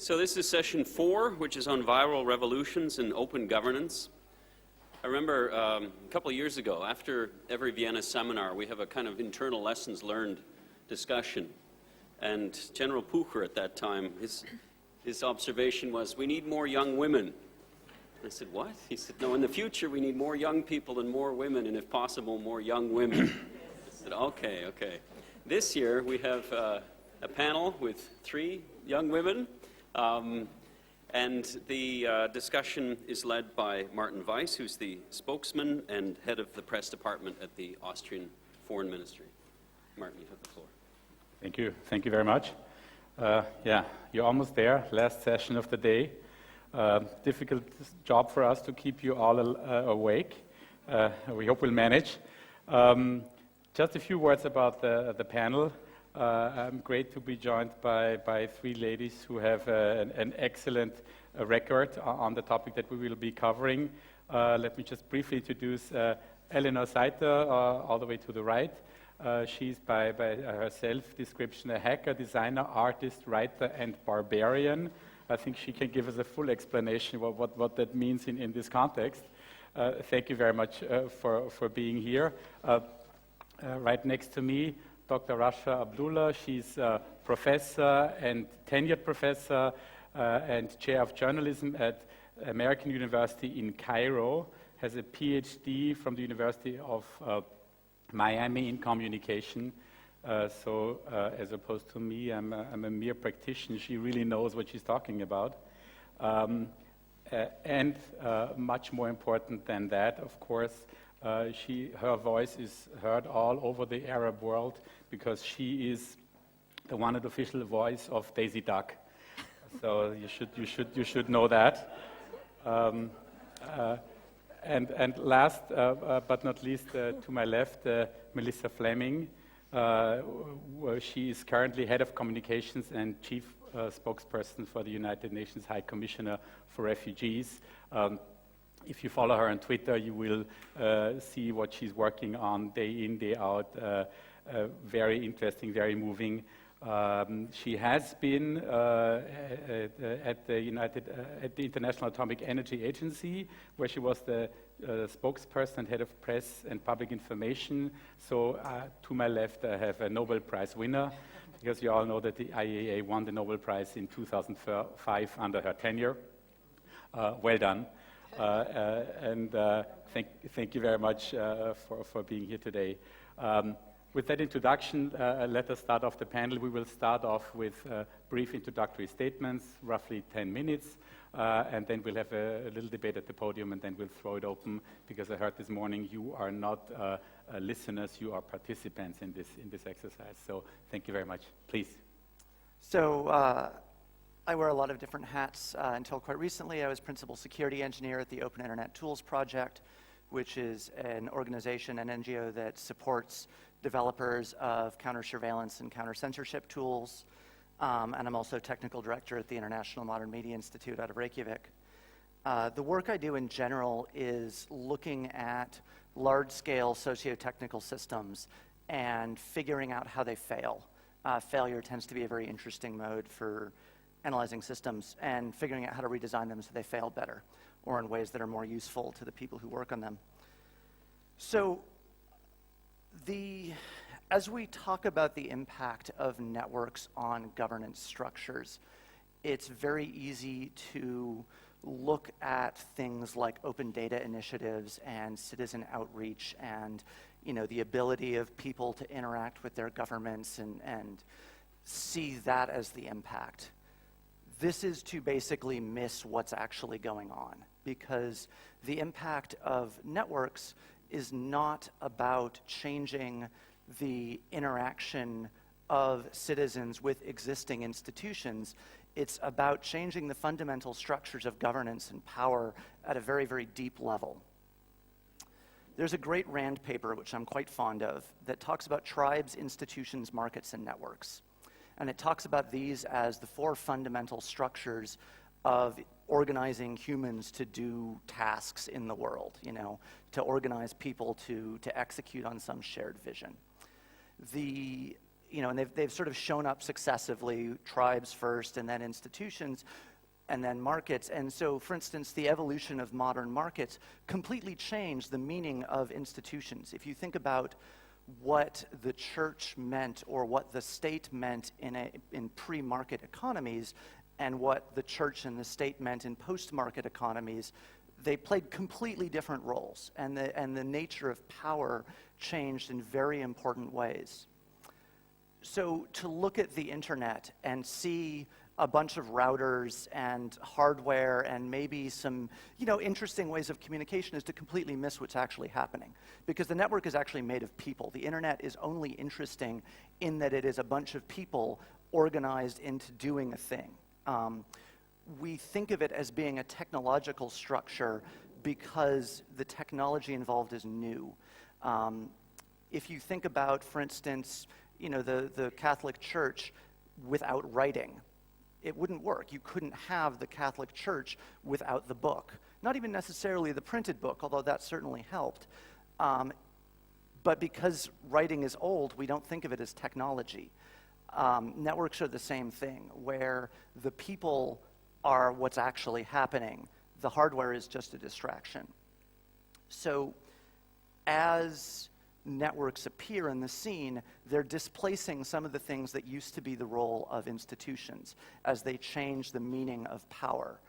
So this is session 4, which is on viral revolutions and open governance. I remember a couple of years ago, after every Vienna seminar, we have a kind of internal lessons learned discussion. And General Pucher at that time, his observation was, we need more young women. I said, what? He said, no, in the future we need more young people and more women, and if possible, more young women. I said, okay. This year we have a panel with 3 young women. And the discussion is led by Martin Weiss, who's the spokesman and head of the press department at the Austrian Foreign Ministry. Martin, you have the floor. Thank you very much. Yeah, you're almost there, last session of the day. Difficult job for us to keep you all awake. We hope we'll manage. Just a few words about the panel. I'm great to be joined by 3 ladies who have an excellent record on the topic that we will be covering. Let me just briefly introduce Eleanor Saitta, all the way to the right. She's by her self-description a hacker, designer, artist, writer, and barbarian. I think she can give us a full explanation of what that means in this context. Thank you very much for being here. Right next to me, Dr. Rasha Abdulla. She's a professor and tenured professor and chair of journalism at American University in Cairo, has a PhD from the University of Miami in communication. So as opposed to me, I'm a mere practitioner. She really knows what she's talking about. And much more important than that, of course, her voice is heard all over the Arab world because she is the one official voice of Daisy Duck. So you should know that. And last but not least, to my left, Melissa Fleming. She is currently head of communications and chief spokesperson for the United Nations High Commissioner for Refugees. If you follow her on Twitter, you will see what she's working on day in, day out. Very interesting, very moving. She has been at the International Atomic Energy Agency, where she was the spokesperson and head of press and public information. So to my left, I have a Nobel Prize winner, because you all know that the IAEA won the Nobel Prize in 2005 under her tenure. Well done. And thank you very much for being here today. With that introduction, let us start off the panel. We will start off with brief introductory statements, roughly 10 minutes, and then we'll have a little debate at the podium, and then we'll throw it open, because I heard this morning you are not listeners, you are participants in this exercise. So thank you very much. Please. So I wear a lot of different hats. Until quite recently, I was principal security engineer at the Open Internet Tools Project, which is an organization, an NGO that supports developers of counter-surveillance and counter-censorship tools. And I'm also technical director at the International Modern Media Institute out of Reykjavik. The work I do in general is looking at large-scale socio-technical systems and figuring out how they fail. Failure tends to be a very interesting mode for analyzing systems and figuring out how to redesign them so they fail better, or in ways that are more useful to the people who work on them. So as we talk about the impact of networks on governance structures, it's very easy to look at things like open data initiatives and citizen outreach and the ability of people to interact with their governments and see that as the impact. This is to basically miss what's actually going on, because the impact of networks is not about changing the interaction of citizens with existing institutions. It's about changing the fundamental structures of governance and power at a very, very deep level. There's a great Rand paper, which I'm quite fond of, that talks about tribes, institutions, markets, and networks. And it talks about these as the 4 fundamental structures of organizing humans to do tasks in the world, to organize people to execute on some shared vision. The and they've sort of shown up successively, tribes first, and then institutions, and then markets. And so, for instance, the evolution of modern markets completely changed the meaning of institutions. If you think about what the church meant or what the state meant in pre-market economies and what the church and the state meant in post-market economies, they played completely different roles, and the nature of power changed in very important ways. So to look at the internet and see a bunch of routers and hardware and maybe some, interesting ways of communication is to completely miss what's actually happening. Because the network is actually made of people. The internet is only interesting in that it is a bunch of people organized into doing a thing. We think of it as being a technological structure because the technology involved is new. If you think about, for instance, the Catholic Church without writing, it wouldn't work. You couldn't have the Catholic Church without the book. Not even necessarily the printed book, although that certainly helped. But because writing is old, we don't think of it as technology. Networks are the same thing, where the people are what's actually happening. The hardware is just a distraction. So as networks appear in the scene, they're displacing some of the things that used to be the role of institutions as they change the meaning of power.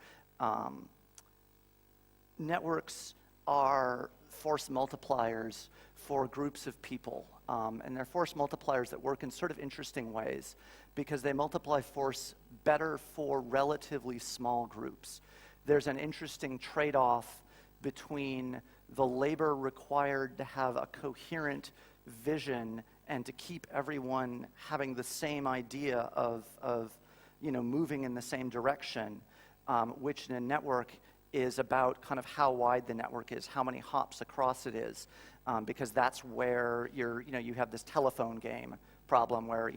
Networks are force multipliers for groups of people, and they're force multipliers that work in sort of interesting ways because they multiply force better for relatively small groups. There's an interesting trade-off between the labor required to have a coherent vision and to keep everyone having the same idea of moving in the same direction, which in a network is about kind of how wide the network is, how many hops across it is, because that's where you have this telephone game problem where,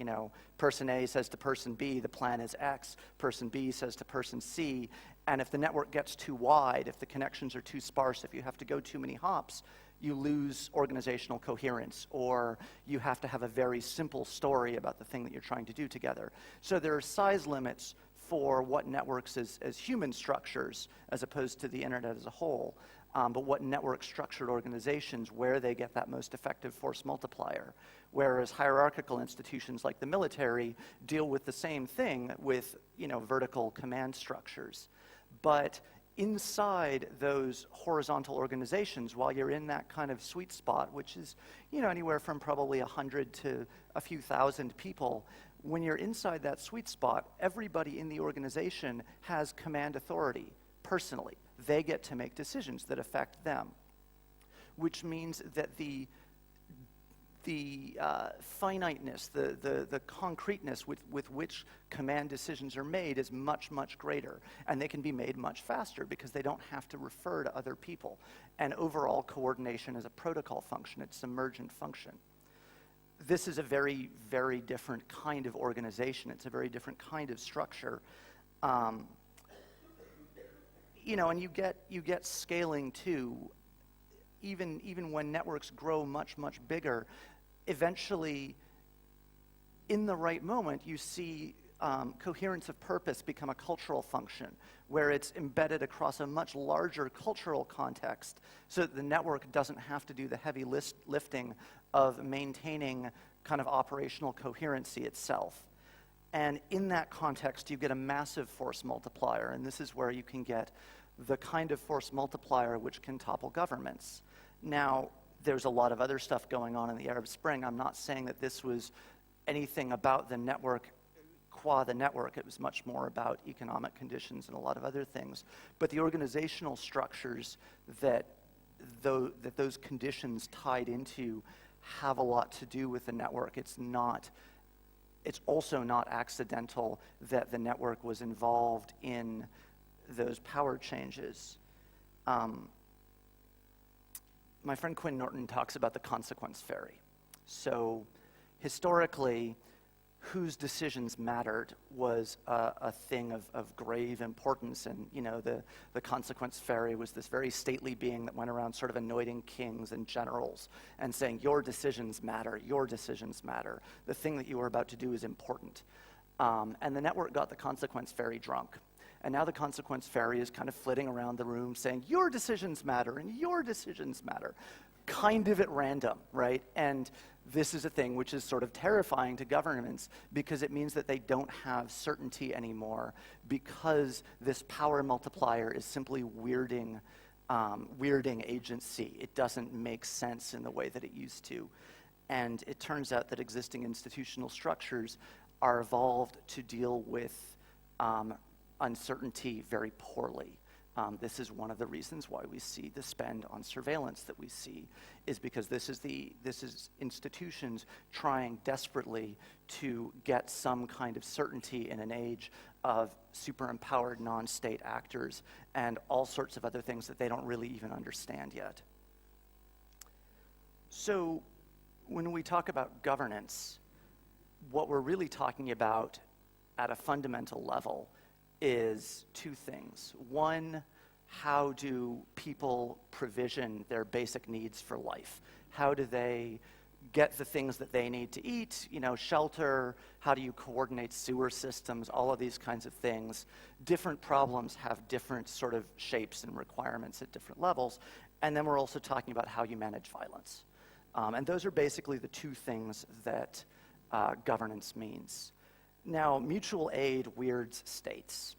person A says to person B, the plan is X, person B says to person C, and if the network gets too wide, if the connections are too sparse, if you have to go too many hops, you lose organizational coherence, or you have to have a very simple story about the thing that you're trying to do together. So there are size limits for what networks as human structures, as opposed to the internet as a whole, but what network-structured organizations, where they get that most effective force multiplier. Whereas hierarchical institutions like the military deal with the same thing with, vertical command structures. But inside those horizontal organizations, while you're in that kind of sweet spot, which is, anywhere from probably 100 to a few thousand people, when you're inside that sweet spot, everybody in the organization has command authority personally. They get to make decisions that affect them, which means that the finiteness, the concreteness with which command decisions are made is much, much greater. And they can be made much faster because they don't have to refer to other people. And overall coordination is a protocol function. It's an emergent function. This is a very, very different kind of organization. It's a very different kind of structure. And you get scaling too. Even when networks grow much, much bigger, eventually, in the right moment, you see coherence of purpose become a cultural function, where it's embedded across a much larger cultural context, so that the network doesn't have to do the heavy lifting of maintaining kind of operational coherency itself. And in that context, you get a massive force multiplier, and this is where you can get the kind of force multiplier which can topple governments. Now, there's a lot of other stuff going on in the Arab Spring. I'm not saying that this was anything about the network qua the network. It was much more about economic conditions and a lot of other things. But the organizational structures that those conditions tied into have a lot to do with the network. It's also not accidental that the network was involved in those power changes. My friend Quinn Norton talks about the consequence ferry. So historically, whose decisions mattered was a thing of grave importance. And, you know, the consequence fairy was this very stately being that went around sort of anointing kings and generals and saying, your decisions matter, your decisions matter. The thing that you are about to do is important. And the network got the consequence fairy drunk. And now the consequence fairy is kind of flitting around the room saying, your decisions matter and your decisions matter, kind of at random, right? And this is a thing which is sort of terrifying to governments because it means that they don't have certainty anymore because this power multiplier is simply weirding agency. It doesn't make sense in the way that it used to. And it turns out that existing institutional structures are evolved to deal with uncertainty very poorly. This is one of the reasons why we see the spend on surveillance that we see, is because this is institutions trying desperately to get some kind of certainty in an age of super empowered non-state actors and all sorts of other things that they don't really even understand yet. So when we talk about governance, what we're really talking about at a fundamental level is two things. One, how do people provision their basic needs for life? How do they get the things that they need to eat, you know, shelter? How do you coordinate sewer systems? All of these kinds of things. Different problems have different sort of shapes and requirements at different levels. And then we're also talking about how you manage violence. And those are basically the two things that governance means. Now, mutual aid weirds states.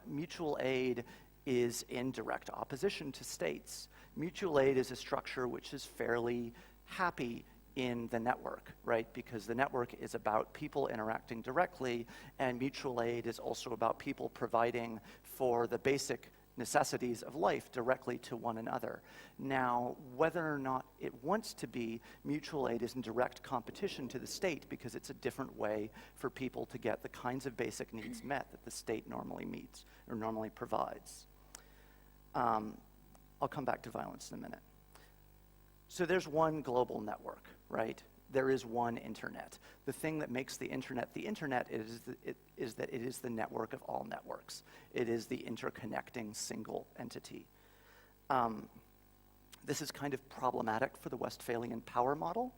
Mutual aid is in direct opposition to states. Mutual aid is a structure which is fairly happy in the network, right? Because the network is about people interacting directly, and mutual aid is also about people providing for the basic necessities of life directly to one another. Now, whether or not it wants to be, mutual aid is in direct competition to the state because it's a different way for people to get the kinds of basic needs met that the state normally meets or normally provides. I'll come back to violence in a minute. So there's one global network, right? There is one internet. The thing that makes the internet is that it is the network of all networks. It is the interconnecting single entity. This is kind of problematic for the Westphalian power model,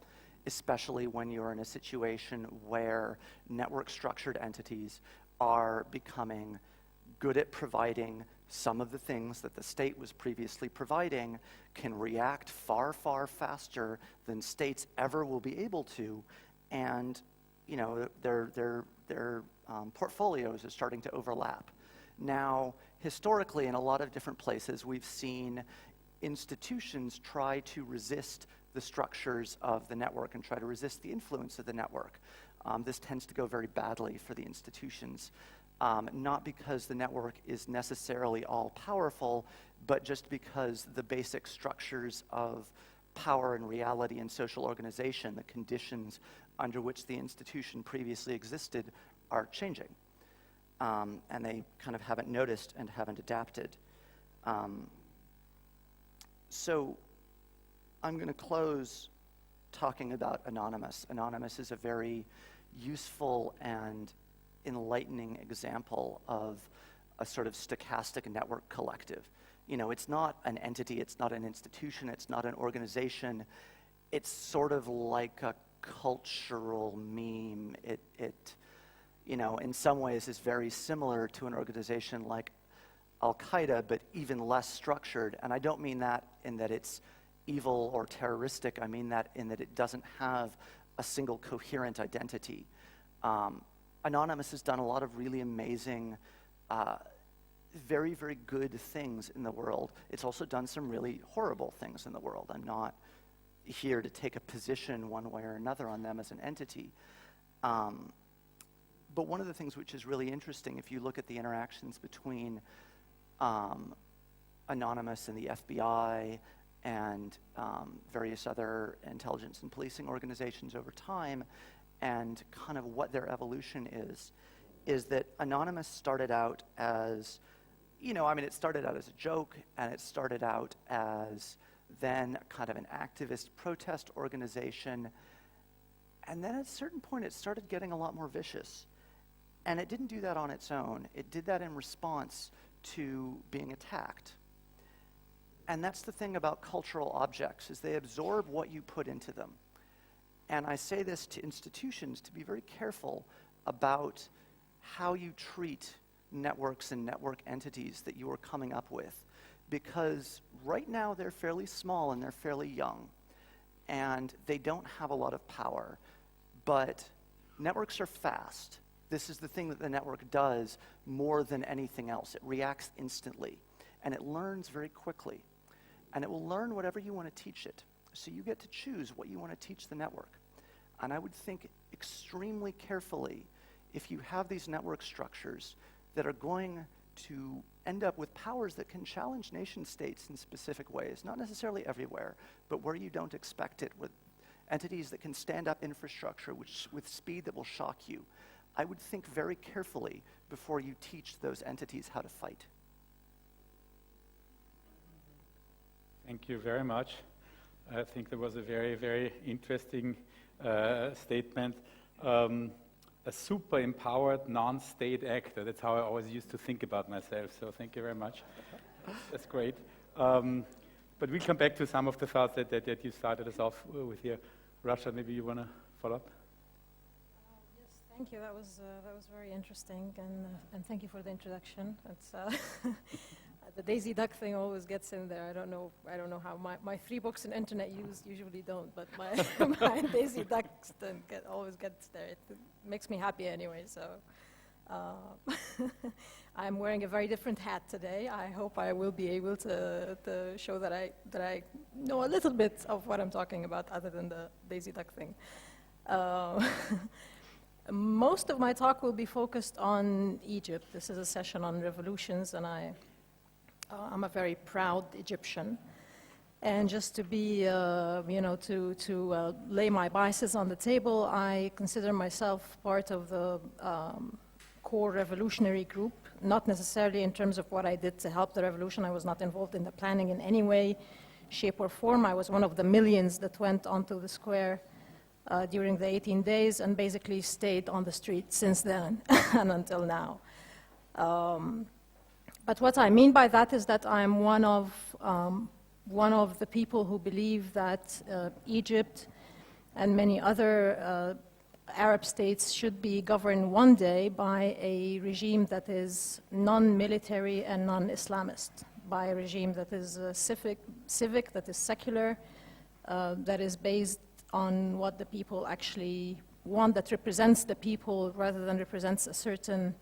especially when you're in a situation where network-structured entities are becoming good at providing some of the things that the state was previously providing, can react far, far faster than states ever will be able to, and you know, their portfolios are starting to overlap. Now, historically, in a lot of different places, we've seen institutions try to resist the structures of the network and try to resist the influence of the network. This tends to go very badly for the institutions. Not because the network is necessarily all-powerful, but just because the basic structures of power and reality and social organization, the conditions under which the institution previously existed, are changing. And they kind of haven't noticed and haven't adapted. So I'm going to close talking about Anonymous. Anonymous is a very useful and enlightening example of a sort of stochastic network collective. You know, it's not an entity, it's not an institution, it's not an organization. It's sort of like a cultural meme. It you know, in some ways is very similar to an organization like Al-Qaeda, but even less structured. And I don't mean that in that it's evil or terroristic. I mean that in that it doesn't have a single coherent identity. Anonymous has done a lot of really amazing, very, very good things in the world. It's also done some really horrible things in the world. I'm not here to take a position one way or another on them as an entity. But one of the things which is really interesting, if you look at the interactions between Anonymous and the FBI and various other intelligence and policing organizations over time, and kind of what their evolution is that Anonymous started out as, you know, I mean, it started out as a joke, and it started out as then kind of an activist protest organization, And then at a certain point, it started getting a lot more vicious. And it didn't do that on its own. It did that in response to being attacked. And that's the thing about cultural objects, is they absorb what you put into them. And I say this to institutions to be very careful about how you treat networks and network entities that you are coming up with. Because right now they're fairly small and they're fairly young. And they don't have a lot of power. But networks are fast. This is the thing that the network does more than anything else. It reacts instantly. And it learns very quickly. And it will learn whatever you want to teach it. So you get to choose what you want to teach the network. And I would think extremely carefully if you have these network structures that are going to end up with powers that can challenge nation states in specific ways, not necessarily everywhere, but where you don't expect it, with entities that can stand up infrastructure with speed that will shock you. I would think very carefully before you teach those entities how to fight. Thank you very much. I think that was a very, very interesting statement. A super empowered non-state actor. That's how I always used to think about myself. So thank you very much. That's great. But we'll come back to some of the thoughts that you started us off with here. Rasha, maybe you want to follow up? Yes, thank you. That was very interesting, and thank you for the introduction. It's the Daisy Duck thing always gets in there. I don't know how my 3 books on internet usually don't, but my Daisy Duck always gets there. It makes me happy anyway. So I'm wearing a very different hat today. I hope I will be able to show that I know a little bit of what I'm talking about, other than the Daisy Duck thing. Most of my talk will be focused on Egypt. This is a session on revolutions, and I'm a very proud Egyptian. And just to be, to lay my biases on the table, I consider myself part of the core revolutionary group, not necessarily in terms of what I did to help the revolution. I was not involved in the planning in any way, shape, or form. I was one of the millions that went onto the square during the 18 days and basically stayed on the street since then and until now. But what I mean by that is that I'm one of the people who believe that Egypt and many other Arab states should be governed one day by a regime that is non-military and non-Islamist, by a regime that is civic, that is secular, that is based on what the people actually want, that represents the people rather than represents a certain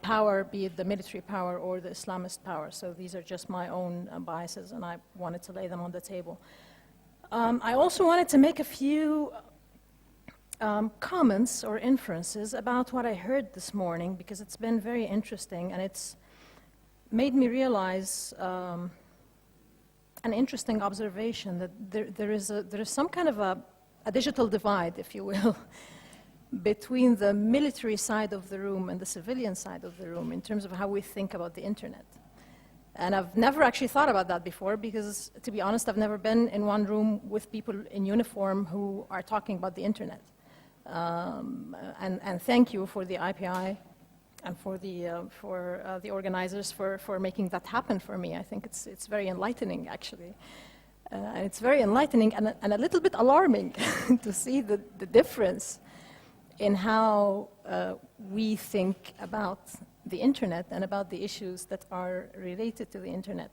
power, be it the military power or the Islamist power. So these are just my own biases, and I wanted to lay them on the table. I also wanted to make a few comments or inferences about what I heard this morning, because it's been very interesting, and it's made me realize an interesting observation, that there is some kind of a digital divide, if you will, between the military side of the room and the civilian side of the room in terms of how we think about the internet. And I've never actually thought about that before, because, to be honest, I've never been in one room with people in uniform who are talking about the internet. And thank you for the IPI and for the organizers for making that happen for me. I think it's very enlightening, actually. And it's very enlightening and a little bit alarming to see the difference in how we think about the internet and about the issues that are related to the internet.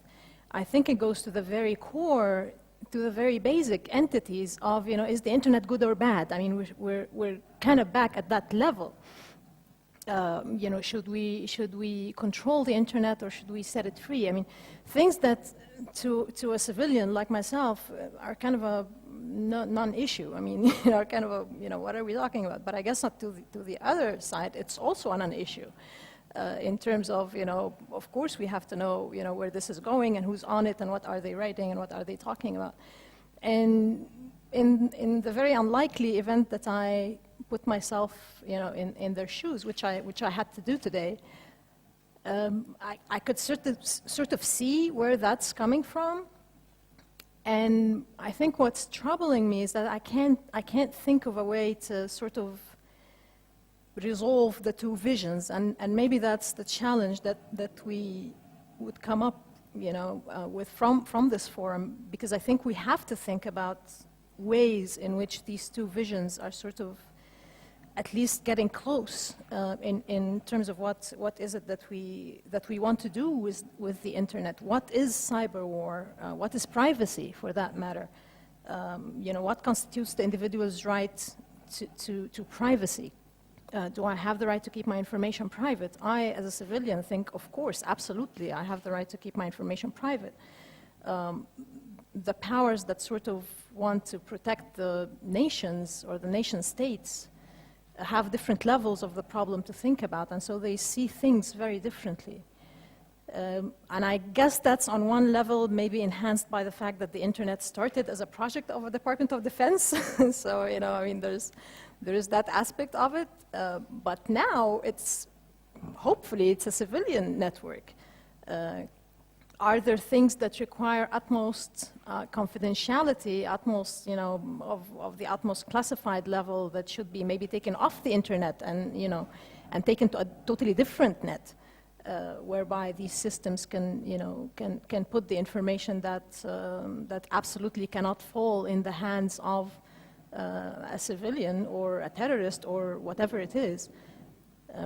I think it goes to the very core, to the very basic entities of, is the internet good or bad? I mean, we're kind of back at that level. Should we control the internet, or should we set it free? I mean, things that to a civilian like myself are kind of a non-issue. I mean, are kind of a, what are we talking about? But I guess not to the other side, it's also a non-issue. In terms of, of course we have to know, where this is going and who's on it and what are they writing and what are they talking about. And in the very unlikely event that I put myself, in their shoes, which I had to do today, I could sort of see where that's coming from. And I think what's troubling me is that I can't think of a way to sort of resolve the two visions, and maybe that's the challenge that we would come up, with from this forum, because I think we have to think about ways in which these two visions are sort of at least getting close in terms of what is it that we want to do with the internet. What is cyber war? What is privacy, for that matter? What constitutes the individual's right to privacy? Do I have the right to keep my information private? I, as a civilian, think, of course, absolutely, I have the right to keep my information private. The powers that sort of want to protect the nations or the nation states have different levels of the problem to think about, and so they see things very differently. And I guess that's on one level maybe enhanced by the fact that the internet started as a project of the Department of Defense. So, there is that aspect of it, but now hopefully it's a civilian network. Are there things that require utmost confidentiality, utmost, of the utmost classified level that should be maybe taken off the internet and taken to a totally different net, whereby these systems can put the information that absolutely cannot fall in the hands of a civilian or a terrorist or whatever it is.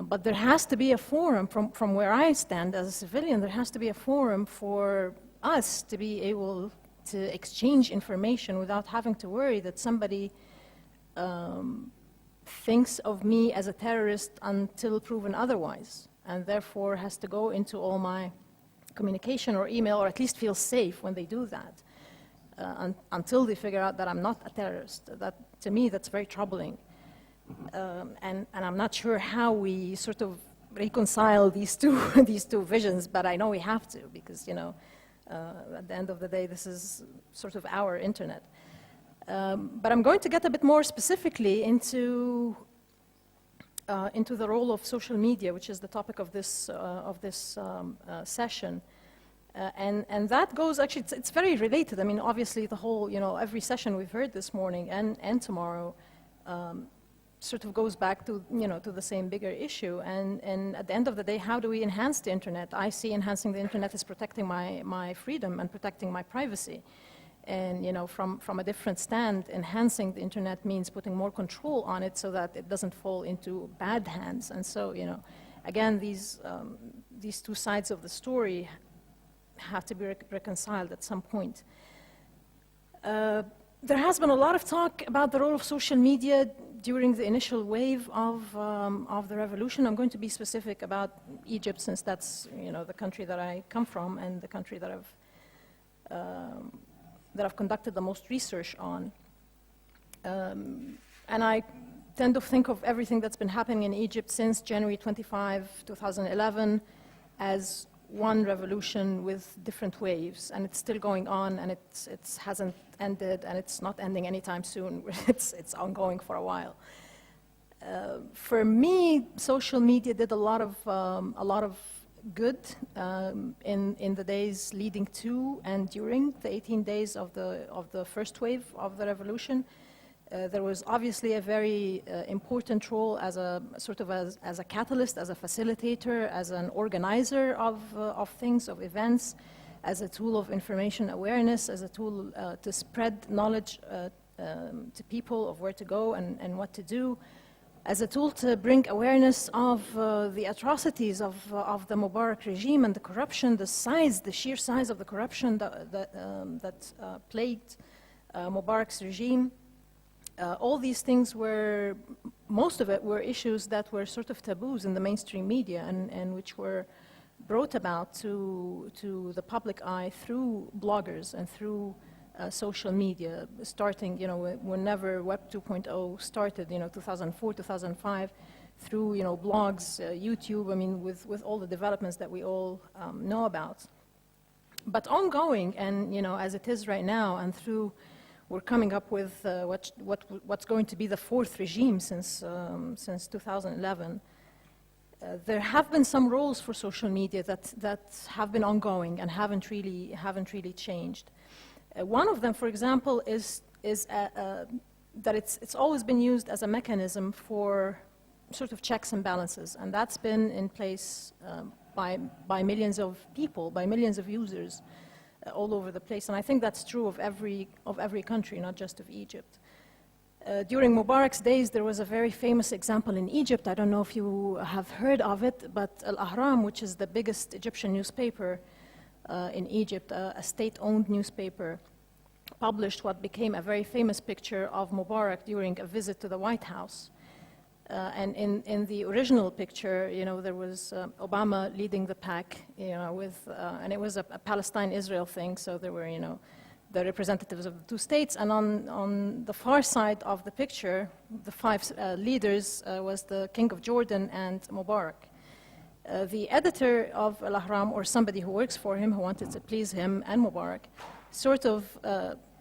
But there has to be a forum, from where I stand as a civilian, there has to be a forum for us to be able to exchange information without having to worry that somebody thinks of me as a terrorist until proven otherwise, and therefore has to go into all my communication or email, or at least feel safe when they do that, until they figure out that I'm not a terrorist. To me, that's very troubling. And I'm not sure how we sort of reconcile these two visions, but I know we have to, because at the end of the day, this is sort of our internet. But I'm going to get a bit more specifically into the role of social media, which is the topic of this session. And that goes, actually, it's very related. I mean, obviously, the whole, every session we've heard this morning and tomorrow sort of goes back to, to the same bigger issue. And at the end of the day, how do we enhance the internet? I see enhancing the internet as protecting my freedom and protecting my privacy. And, from a different stand, enhancing the internet means putting more control on it so that it doesn't fall into bad hands. And so, again, these two sides of the story have to be reconciled at some point. There has been a lot of talk about the role of social media during the initial wave of the revolution. I'm going to be specific about Egypt, since that's the country that I come from and the country that I've conducted the most research on. And I tend to think of everything that's been happening in Egypt since January 25, 2011 as one revolution with different waves, and it's still going on, and it hasn't ended, and it's not ending anytime soon. It's ongoing for a while. For me, social media did a lot of good in the days leading to and during the 18 days of the first wave of the revolution. There was obviously a very important role as a catalyst, as a facilitator, as an organizer of things, of events, as a tool of information awareness, as a tool to spread knowledge to people of where to go and what to do, as a tool to bring awareness of the atrocities of the Mubarak regime and the corruption, the sheer size of the corruption that plagued Mubarak's regime. All these things most of it were issues that were sort of taboos in the mainstream media, and which were brought about to the public eye through bloggers and through social media, starting, whenever Web 2.0 started, 2004, 2005, through, blogs, YouTube, I mean, with all the developments that we all know about. But ongoing, and, as it is right now, and through we're coming up with what's going to be the fourth regime since 2011. There have been some roles for social media that have been ongoing and haven't really changed. One of them, for example, is that it's always been used as a mechanism for sort of checks and balances, and that's been in place by millions of people, by millions of users all over the place. And I think that's true of every country, not just of Egypt. During Mubarak's days, there was a very famous example in Egypt. I don't know if you have heard of it, but Al-Ahram, which is the biggest Egyptian newspaper in Egypt, a state-owned newspaper, published what became a very famous picture of Mubarak during a visit to the White House. And in the original picture, you know, there was Obama leading the pack, you know, with, and it was a Palestine-Israel thing, so there were, you know, the representatives of the two states, and on the far side of the picture, the five leaders was the King of Jordan and Mubarak. The editor of Al-Ahram, or somebody who works for him, who wanted to please him and Mubarak, sort of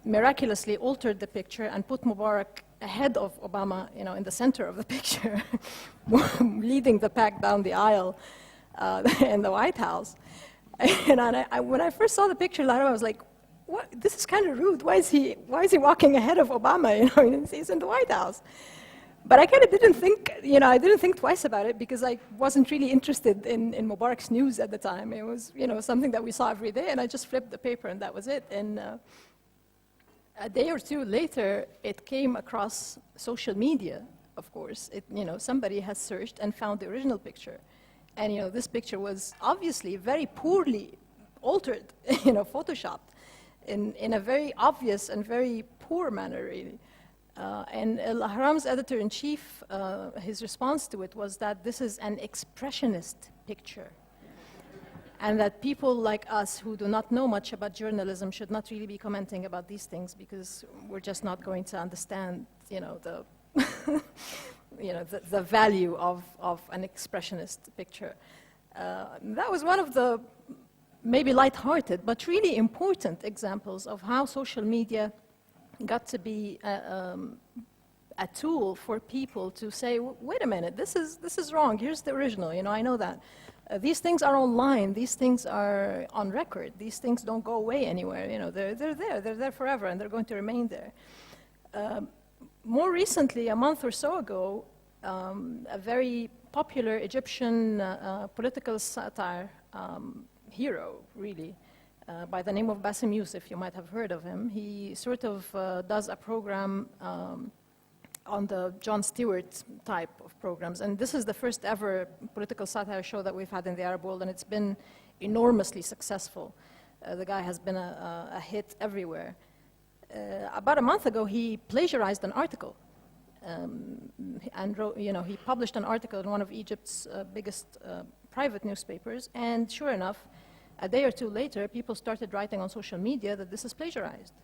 miraculously altered the picture and put Mubarak ahead of Obama, you know, in the center of the picture, leading the pack down the aisle in the White House. And when I first saw the picture, I was like, what? This is kind of rude. Why is he walking ahead of Obama? You know, he's in the White House. But I kind of didn't think, you know, I didn't think twice about it because I wasn't really interested in Mubarak's news at the time. It was, you know, something that we saw every day, and I just flipped the paper, and that was it. And a day or two later, it came across social media. Of course, you know, somebody has searched and found the original picture, and you know, this picture was obviously very poorly altered, you know, photoshopped in a very obvious and very poor manner, really. And Al-Ahram's editor-in-chief, his response to it was that this is an expressionist picture, and that people like us who do not know much about journalism should not really be commenting about these things because we're just not going to understand, you know, the, you know, the value of an expressionist picture. That was one of the maybe lighthearted but really important examples of how social media got to be a tool for people to say, wait a minute, this is wrong. Here's the original. You know, I know that. These things are online. These things are on record. These things don't go away anywhere. You know, they're there. They're there forever, and they're going to remain there. More recently, a month or so ago, a very popular Egyptian political satire hero, really, by the name of Bassem Youssef. You might have heard of him. He sort of does a program on the Jon Stewart type of programs. And this is the first ever political satire show that we've had in the Arab world, and it's been enormously successful. The guy has been a hit everywhere. About a month ago, he plagiarized an article. And wrote, you know, he published an article in one of Egypt's biggest private newspapers, and sure enough, a day or two later, people started writing on social media that this is plagiarized.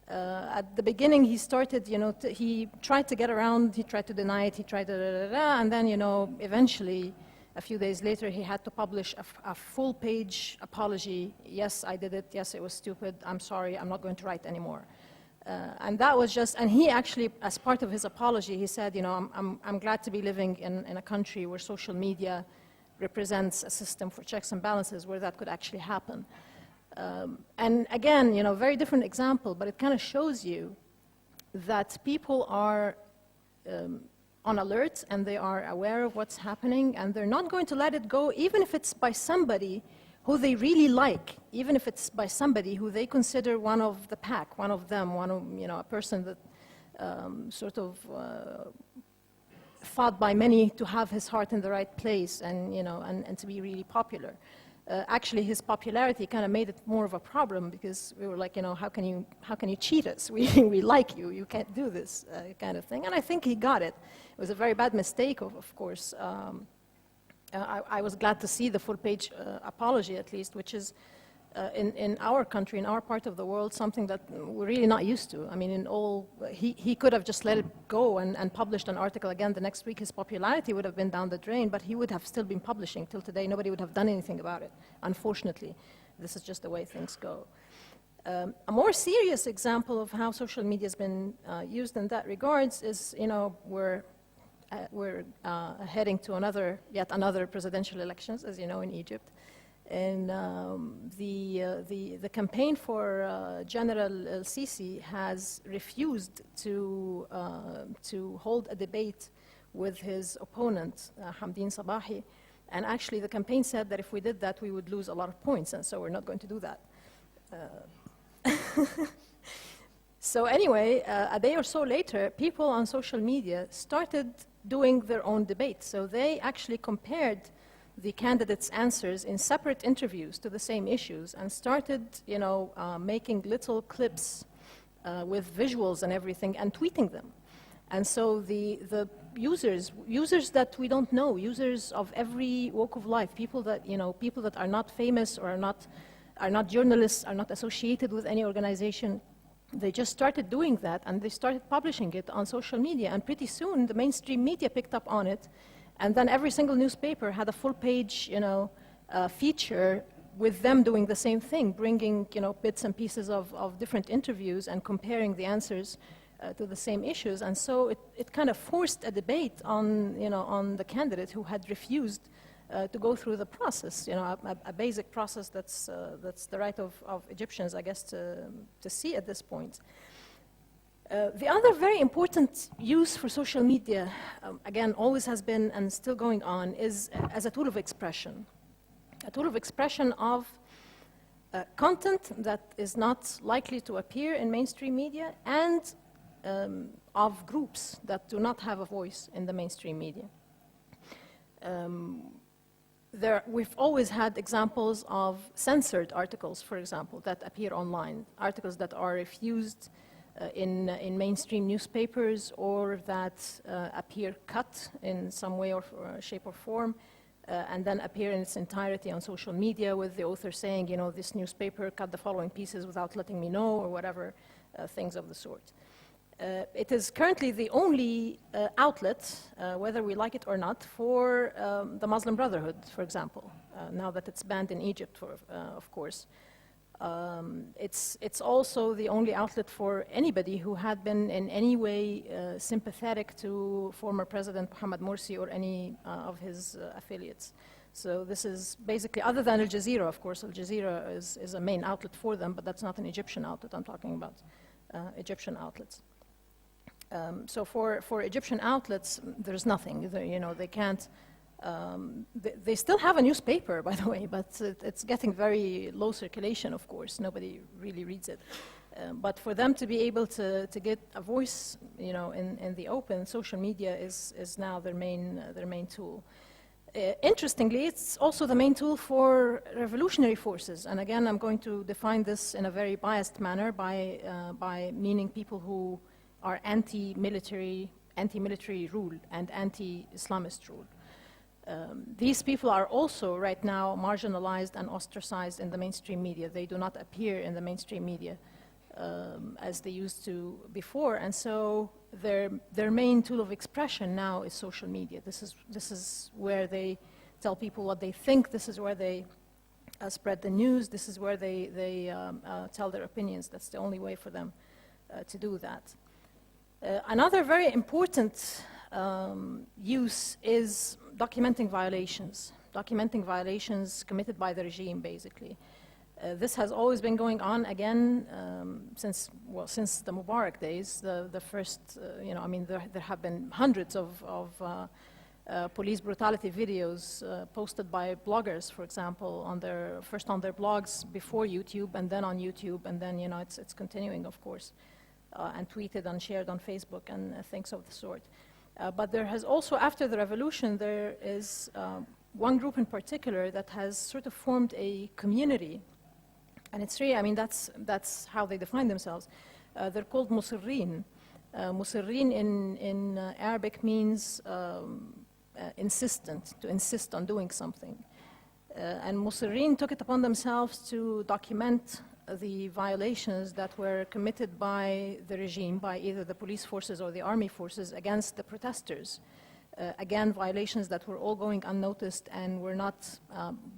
At the beginning, he started, you know, he tried to get around, he tried to deny it, he tried to and then, you know, eventually, a few days later, he had to publish a full-page apology. Yes, I did it. Yes, it was stupid. I'm sorry. I'm not going to write anymore. And that was just, and he actually, as part of his apology, he said, you know, I'm glad to be living in a country where social media represents a system for checks and balances where that could actually happen. And again, you know, very different example, but it kind of shows you that people are on alert and they are aware of what's happening, and they're not going to let it go, even if it's by somebody who they really like, even if it's by somebody who they consider one of the pack, one of them, one of, you know, a person that sort of thought by many to have his heart in the right place and, you know, and to be really popular. Actually, his popularity kind of made it more of a problem because we were like, you know, how can you cheat us? We like you. You can't do this kind of thing. And I think he got it. It was a very bad mistake, of course. I was glad to see the full-page apology, at least, which is in our country, in our part of the world, something that we're really not used to. I mean, he could have just let it go and published an article again the next week. His popularity would have been down the drain, but he would have still been publishing till today. Nobody would have done anything about it, unfortunately. This is just the way things go. A more serious example of how social media has been used in that regards is, you know, we're heading to yet another presidential elections, as you know, in Egypt. And the campaign for General el-Sisi has refused to hold a debate with his opponent, Hamdin Sabahi. And actually, the campaign said that if we did that, we would lose a lot of points, and so we're not going to do that. So anyway, a day or so later, people on social media started doing their own debate. So they actually compared the candidates' answers in separate interviews to the same issues and started, making little clips with visuals and everything and tweeting them. And so the users that we don't know, users of every walk of life, people that are not famous or are not journalists, are not associated with any organization, they just started doing that, and they started publishing it on social media. And pretty soon, the mainstream media picked up on it, and then every single newspaper had a full-page, feature with them doing the same thing, bringing, bits and pieces of different interviews and comparing the answers to the same issues. And so it kind of forced a debate on the candidate who had refused to go through the process, a basic process that's the right of Egyptians, I guess, to see at this point. The other very important use for social media, again, always has been and still going on, is as a tool of expression. A tool of expression of content that is not likely to appear in mainstream media, and of groups that do not have a voice in the mainstream media. We've always had examples of censored articles, for example, that appear online, articles that are refused in mainstream newspapers, or that appear cut in some way or shape or form, and then appear in its entirety on social media with the author saying, this newspaper cut the following pieces without letting me know, or whatever, things of the sort. It is currently the only outlet, whether we like it or not, for the Muslim Brotherhood, for example, now that it's banned in Egypt, of course. It's also the only outlet for anybody who had been in any way sympathetic to former President Mohamed Morsi or any of his affiliates. So this is basically, other than Al Jazeera, of course. Al Jazeera is a main outlet for them, but that's not an Egyptian outlet. I'm talking about Egyptian outlets. So for Egyptian outlets, there's nothing. They can't. They still have a newspaper, by the way, but it's getting very low circulation, of course. Nobody really reads it. But for them to be able to get a voice, in the open, social media is now their main tool. Interestingly, it's also the main tool for revolutionary forces. And again, I'm going to define this in a very biased manner by meaning people who are anti-military rule and anti-Islamist rule. These people are also right now marginalized and ostracized in the mainstream media. They do not appear in the mainstream media as they used to before, and so their main tool of expression now is social media. This is where they tell people what they think. This is where they spread the news. This is where they tell their opinions. That's the only way for them to do that. Another very important use is documenting violations committed by the regime, basically. This has always been going on, again, since the Mubarak days. The first, there have been hundreds of police brutality videos posted by bloggers, for example, first on their blogs before YouTube, and then on YouTube, and then, it's continuing, of course, and tweeted and shared on Facebook and things of the sort. But there has also, after the revolution, there is one group in particular that has sort of formed a community. And it's really, that's how they define themselves. They're called Musirrin. Musirrin in Arabic means insistent, to insist on doing something. And Musirrin took it upon themselves to document the violations that were committed by the regime, by either the police forces or the army forces, against the protesters. Again, violations that were all going unnoticed and were not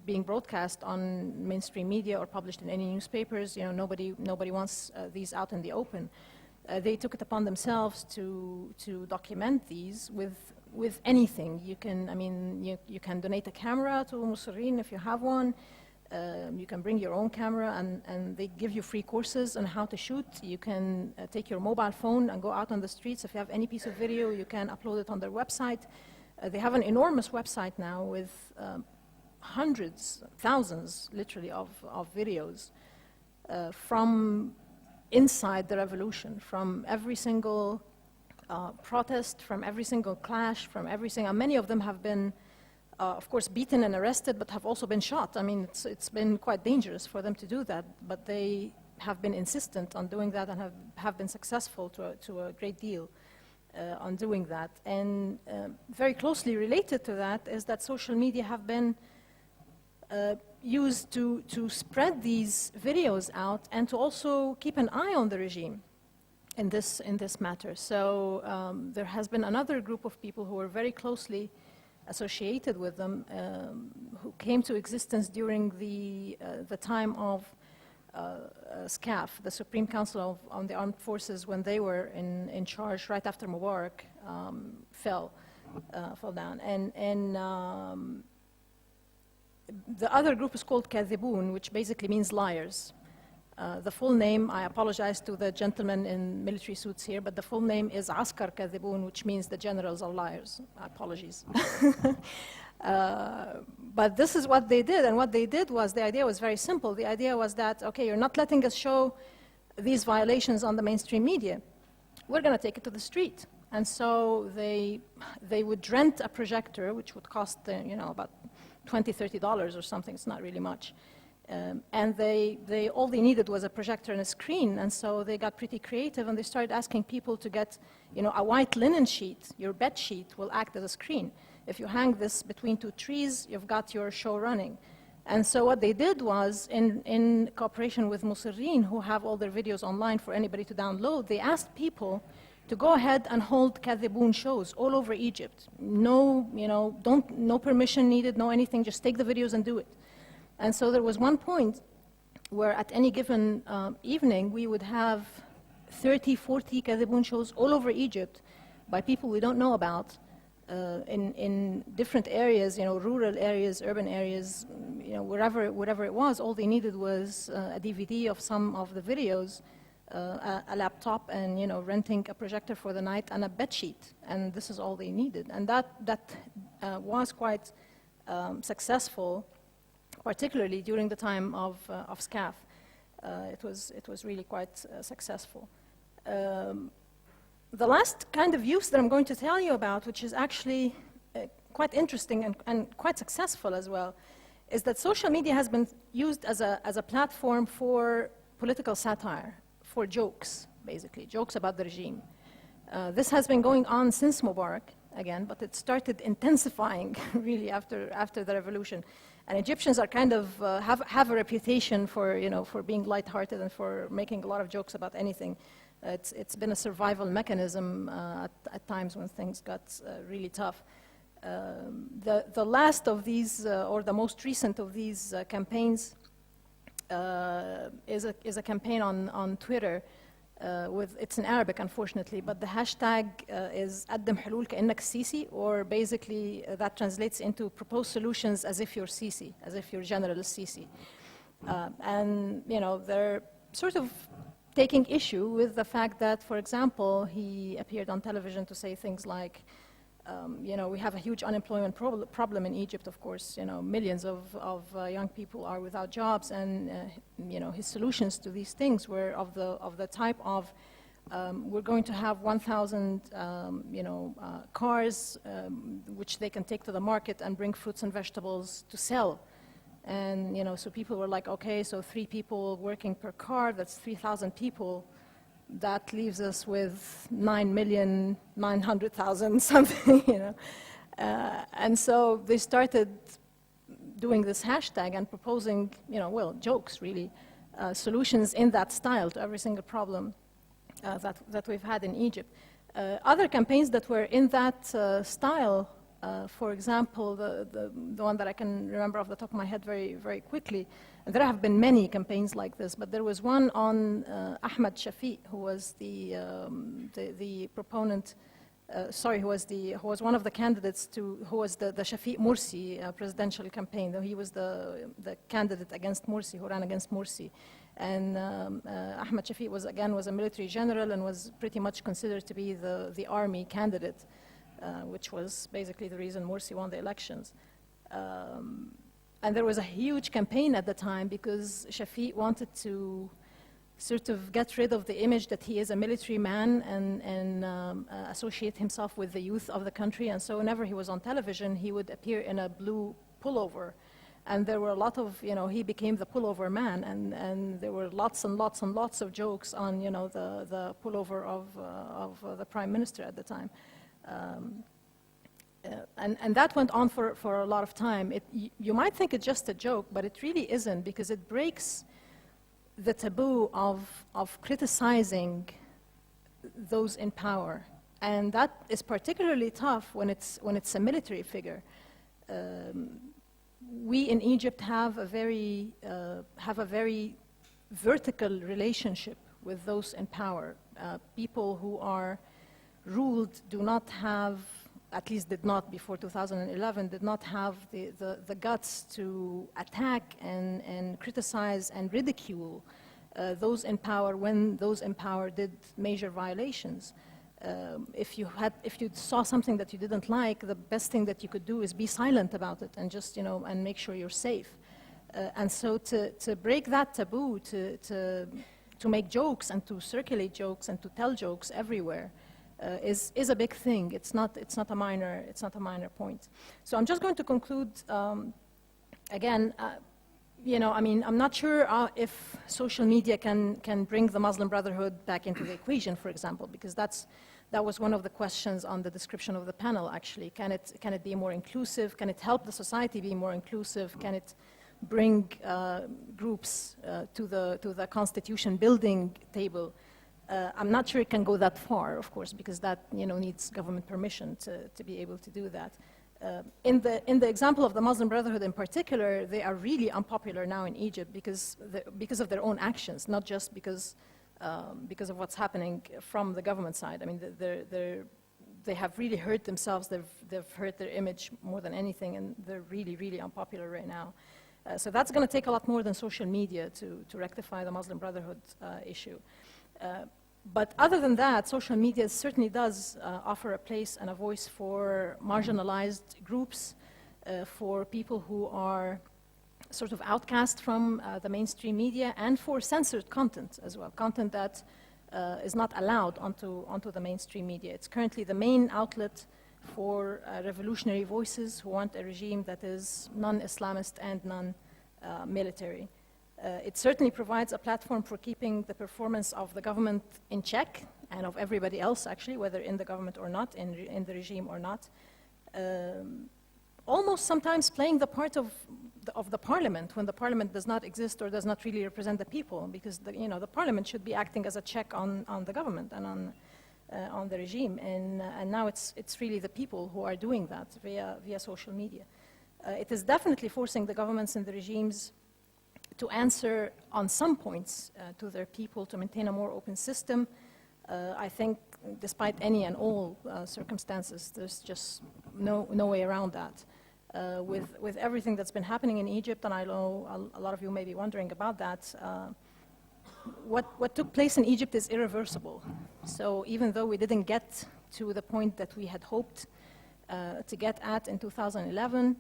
being broadcast on mainstream media or published in any newspapers. Nobody wants these out in the open. They took it upon themselves to document these with anything. You can donate a camera to Musirrin if you have one. You can bring your own camera, and they give you free courses on how to shoot. You can take your mobile phone and go out on the streets. If you have any piece of video, you can upload it on their website. They have an enormous website now with hundreds, thousands, literally, of videos from inside the revolution, from every single protest, from every single clash, from every single, many of them have been, of course, beaten and arrested, but have also been shot. I mean, it's been quite dangerous for them to do that, but they have been insistent on doing that and have been successful to a great deal on doing that. And very closely related to that is that social media have been used to spread these videos out and to also keep an eye on the regime in this matter. So there has been another group of people who are very closely associated with them, who came to existence during the time of SCAF, the Supreme Council on the Armed Forces, when they were in charge right after Mubarak fell down. And the other group is called Kadhibun, which basically means liars. The full name, I apologize to the gentlemen in military suits here, but the full name is Askar Kadhibun, which means the generals are liars. Apologies. But this is what they did, and what they did was, the idea was very simple. The idea was that, okay, you're not letting us show these violations on the mainstream media. We're going to take it to the street. And so they would rent a projector, which would cost, about $20, $30 or something. It's not really much. And all they needed was a projector and a screen, and so they got pretty creative, and they started asking people to get, a white linen sheet. Your bed sheet will act as a screen. If you hang this between two trees, you've got your show running. And so what they did was, in cooperation with Musirreen, who have all their videos online for anybody to download, they asked people to go ahead and hold Kadhibun shows all over Egypt. No, no permission needed, no anything, just take the videos and do it. And so there was one point where at any given evening, we would have 30, 40 Kadhibun shows all over Egypt by people we don't know about in different areas, rural areas, urban areas, wherever it was. All they needed was a DVD of some of the videos, a laptop, and renting a projector for the night and a bed sheet. And this is all they needed. And that was quite successful, particularly during the time of SCAF. It was really quite successful. The last kind of use that I'm going to tell you about, which is actually quite interesting and quite successful as well, is that social media has been used as a platform for political satire, for jokes, basically, jokes about the regime. This has been going on since Mubarak, again, but it started intensifying really after the revolution. And Egyptians are kind of have a reputation for for being lighthearted and for making a lot of jokes about anything. It's been a survival mechanism at times when things got really tough. The last of these, or the most recent of these campaigns, is a campaign on Twitter. It's in Arabic, unfortunately, but the hashtag is قدم حلول كأنك Sisi, or basically that translates into propose solutions as if you're Sisi, as if you're General Sisi. And they're sort of taking issue with the fact that, for example, he appeared on television to say things like, we have a huge unemployment problem in Egypt, of course. Millions of young people are without jobs, and his solutions to these things were of the type of, we're going to have 1,000 cars which they can take to the market and bring fruits and vegetables to sell. And so people were like, okay, so 3 people working per car, that's 3,000 people. That leaves us with 9,900,000 something, and so they started doing this hashtag and proposing, jokes really, solutions in that style to every single problem that we've had in Egypt. Other campaigns that were in that style, for example, the one that I can remember off the top of my head very, very quickly, and there have been many campaigns like this, but there was one on Ahmed Shafiq, who was the proponent who was one of the candidates who was the Shafiq Morsi presidential campaign, though he was the candidate against Morsi, who ran against Morsi. And Ahmed Shafiq was a military general and was pretty much considered to be the army candidate, which was basically the reason Morsi won the elections. And there was a huge campaign at the time because Shafiq wanted to sort of get rid of the image that he is a military man and associate himself with the youth of the country. And so whenever he was on television, he would appear in a blue pullover. And there were a lot of, he became the pullover man. And there were lots and lots and lots of jokes on, the pullover of the prime minister at the time. And that went on for a lot of time. You might think it's just a joke, but it really isn't, because it breaks the taboo of criticizing those in power. And that is particularly tough when it's a military figure. We in Egypt have a very vertical relationship with those in power. People who are ruled do not have, at least did not before 2011, did not have the guts to attack and criticize and ridicule those in power when those in power did major violations. If you saw something that you didn't like, the best thing that you could do is be silent about it and just, and make sure you're safe. And so to break that taboo, to make jokes and to circulate jokes and to tell jokes everywhere, is a big thing. It's not a minor point. So I'm just going to conclude again. I'm not sure if social media can bring the Muslim Brotherhood back into the equation, for example, because that was one of the questions on the description of the panel. Actually, can it be more inclusive? Can it help the society be more inclusive? Can it bring groups to the constitution building table? I'm not sure it can go that far, of course, because that needs government permission to be able to do that. In the example of the Muslim Brotherhood in particular, they are really unpopular now in Egypt because of their own actions, not just because of what's happening from the government side. I mean, they have really hurt themselves. They've hurt their image more than anything, and they're really, really unpopular right now. So that's going to take a lot more than social media to rectify the Muslim Brotherhood issue. But other than that, social media certainly does offer a place and a voice for marginalized groups, for people who are sort of outcast from the mainstream media, and for censored content as well, content that is not allowed onto the mainstream media. It's currently the main outlet for revolutionary voices who want a regime that is non-Islamist and non-military. It certainly provides a platform for keeping the performance of the government in check, and of everybody else, actually, whether in the government or not, in the regime or not. Almost sometimes playing the part of the parliament when the parliament does not exist or does not really represent the people, because the parliament should be acting as a check on the government and on the regime. And now it's really the people who are doing that via social media. It is definitely forcing the governments and the regimes to answer on some points to their people, to maintain a more open system. I think despite any and all circumstances, there's just no way around that. With everything that's been happening in Egypt, and I know a lot of you may be wondering about that, what took place in Egypt is irreversible. So even though we didn't get to the point that we had hoped to get at in 2011,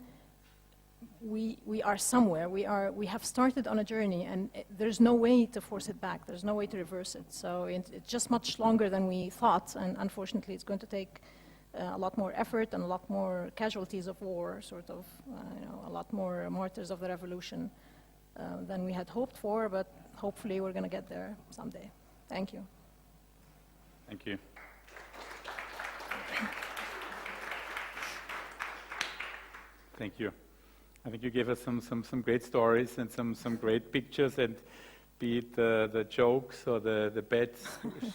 we are somewhere. We have started on a journey, and there's no way to force it back. There's no way to reverse it. So it's just much longer than we thought, and unfortunately, it's going to take a lot more effort and a lot more casualties of war, sort of, a lot more martyrs of the revolution than we had hoped for. But hopefully, we're going to get there someday. Thank you. Thank you. Thank you. I think you gave us some great stories and some great pictures, and be it the jokes or the bed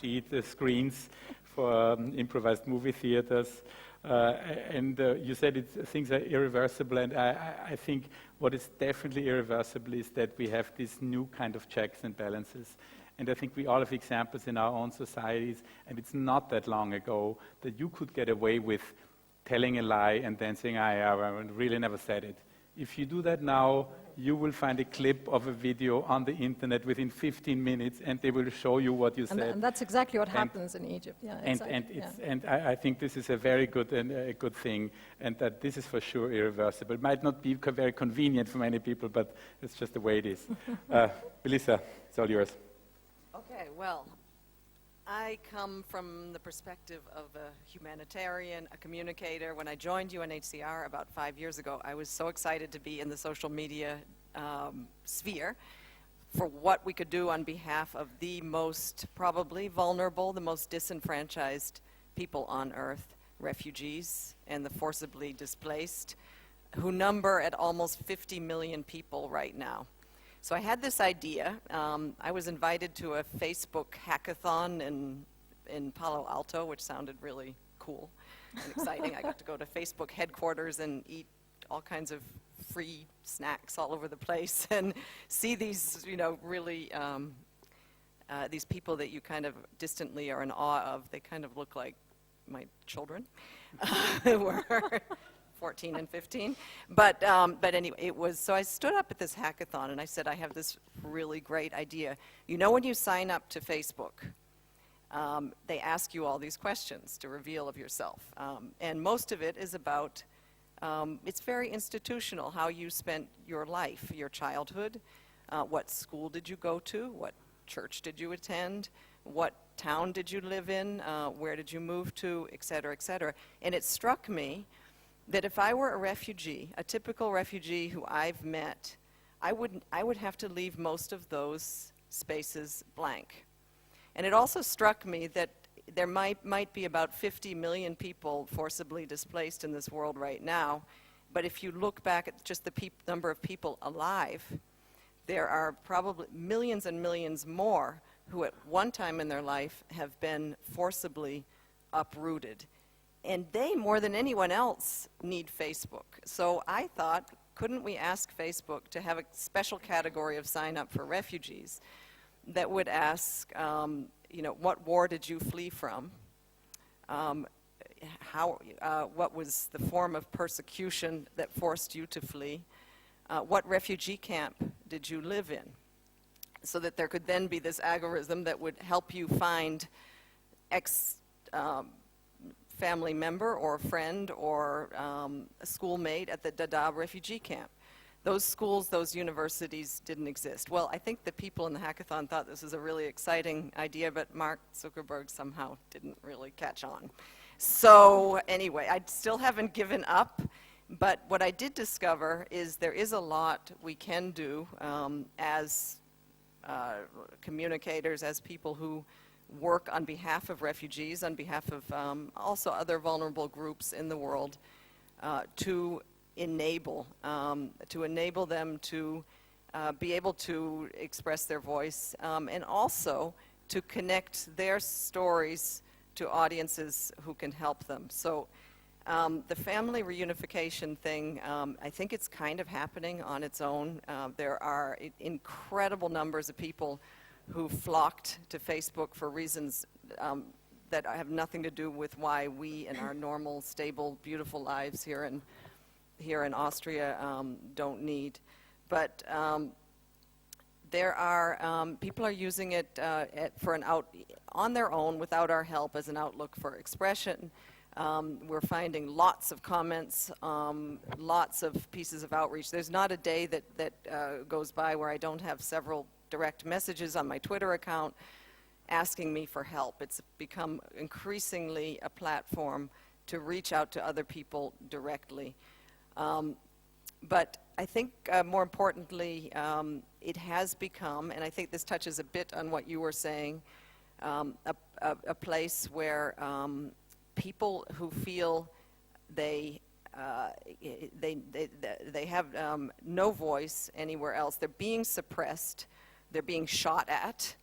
sheet, the screens for improvised movie theaters. And you said things are irreversible, and I think what is definitely irreversible is that we have these new kind of checks and balances. And I think we all have examples in our own societies, and it's not that long ago that you could get away with telling a lie and then saying, I really never said it. If you do that now, you will find a clip of a video on the internet within 15 minutes, and they will show you what you said. And that's exactly what happens in Egypt. Yeah, exactly. And I think this is a very good and a good thing, and that this is for sure irreversible. It might not be very convenient for many people, but it's just the way it is. Melissa, it's all yours. Okay, well, I come from the perspective of a humanitarian, a communicator. When I joined UNHCR about 5 years ago, I was so excited to be in the social media sphere for what we could do on behalf of the most probably vulnerable, the most disenfranchised people on earth, refugees and the forcibly displaced, who number at almost 50 million people right now. So I had this idea. I was invited to a Facebook hackathon in Palo Alto, which sounded really cool and exciting. I got to go to Facebook headquarters and eat all kinds of free snacks all over the place and see these, really, these people that you kind of distantly are in awe of. They kind of look like my children who were 14 and 15, but anyway, it was, so I stood up at this hackathon and I said, I have this really great idea. When you sign up to Facebook, they ask you all these questions to reveal of yourself, and most of it is about, it's very institutional, how you spent your life, your childhood, what school did you go to, what church did you attend, what town did you live in, where did you move to, et cetera, and it struck me that if I were a refugee, a typical refugee who I've met, I would have to leave most of those spaces blank. And it also struck me that there might be about 50 million people forcibly displaced in this world right now, but if you look back at just the number of people alive, there are probably millions and millions more who at one time in their life have been forcibly uprooted. And they, more than anyone else, need Facebook. So I thought, couldn't we ask Facebook to have a special category of sign up for refugees that would ask, what war did you flee from? What was the form of persecution that forced you to flee? What refugee camp did you live in? So that there could then be this algorithm that would help you find family member or friend or a schoolmate at the Dadaab refugee camp. Those schools, those universities didn't exist. Well, I think the people in the hackathon thought this was a really exciting idea, but Mark Zuckerberg somehow didn't really catch on. So anyway, I still haven't given up, but what I did discover is there is a lot we can do as communicators, as people who work on behalf of refugees, on behalf of also other vulnerable groups in the world, to enable them to be able to express their voice, and also to connect their stories to audiences who can help them. So the family reunification thing, I think it's kind of happening on its own. There are incredible numbers of people who flocked to Facebook for reasons that have nothing to do with why we in our normal, stable, beautiful lives here in Austria don't need. But there are, people are using it on their own without our help as an outlook for expression. We're finding lots of comments, lots of pieces of outreach. There's not a day that goes by where I don't have several direct messages on my Twitter account asking me for help. It's become increasingly a platform to reach out to other people directly. But I think more importantly, it has become, and I think this touches a bit on what you were saying, a place where people who feel they have no voice anywhere else, they're being suppressed, they're being shot at,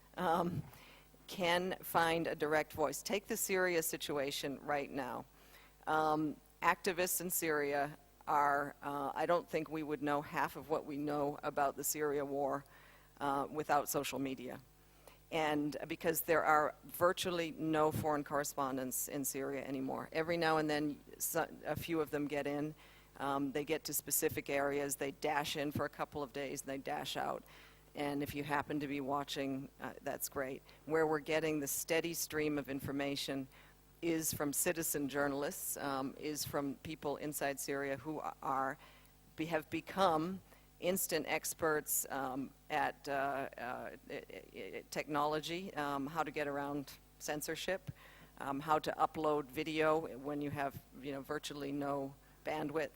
can find a direct voice. Take the Syria situation right now. Activists in Syria are, I don't think we would know half of what we know about the Syria war without social media. And because there are virtually no foreign correspondents in Syria anymore. Every now and then, a few of them get in. They get to specific areas, they dash in for a couple of days, and they dash out. And if you happen to be watching, that's great. Where we're getting the steady stream of information is from citizen journalists, is from people inside Syria who have become instant experts at technology, how to get around censorship, how to upload video when you have virtually no bandwidth.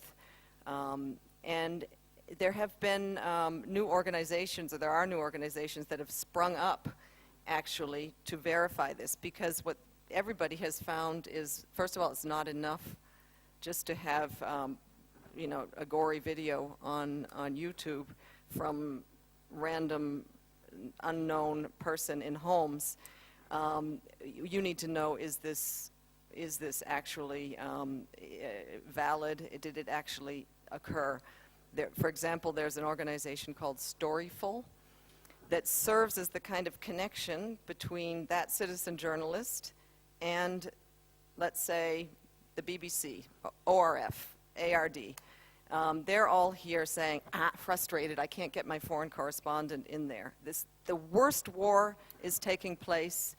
And there have been new organizations, or there are new organizations that have sprung up actually to verify this, because what everybody has found is, first of all, it's not enough just to have a gory video on YouTube from random unknown person in Homs. You need to know, is this actually valid? Did it actually occur? For example, there's an organization called Storyful that serves as the kind of connection between that citizen journalist and, let's say, the BBC, ORF, ARD. They're all here saying, frustrated, I can't get my foreign correspondent in there. The worst war is taking place,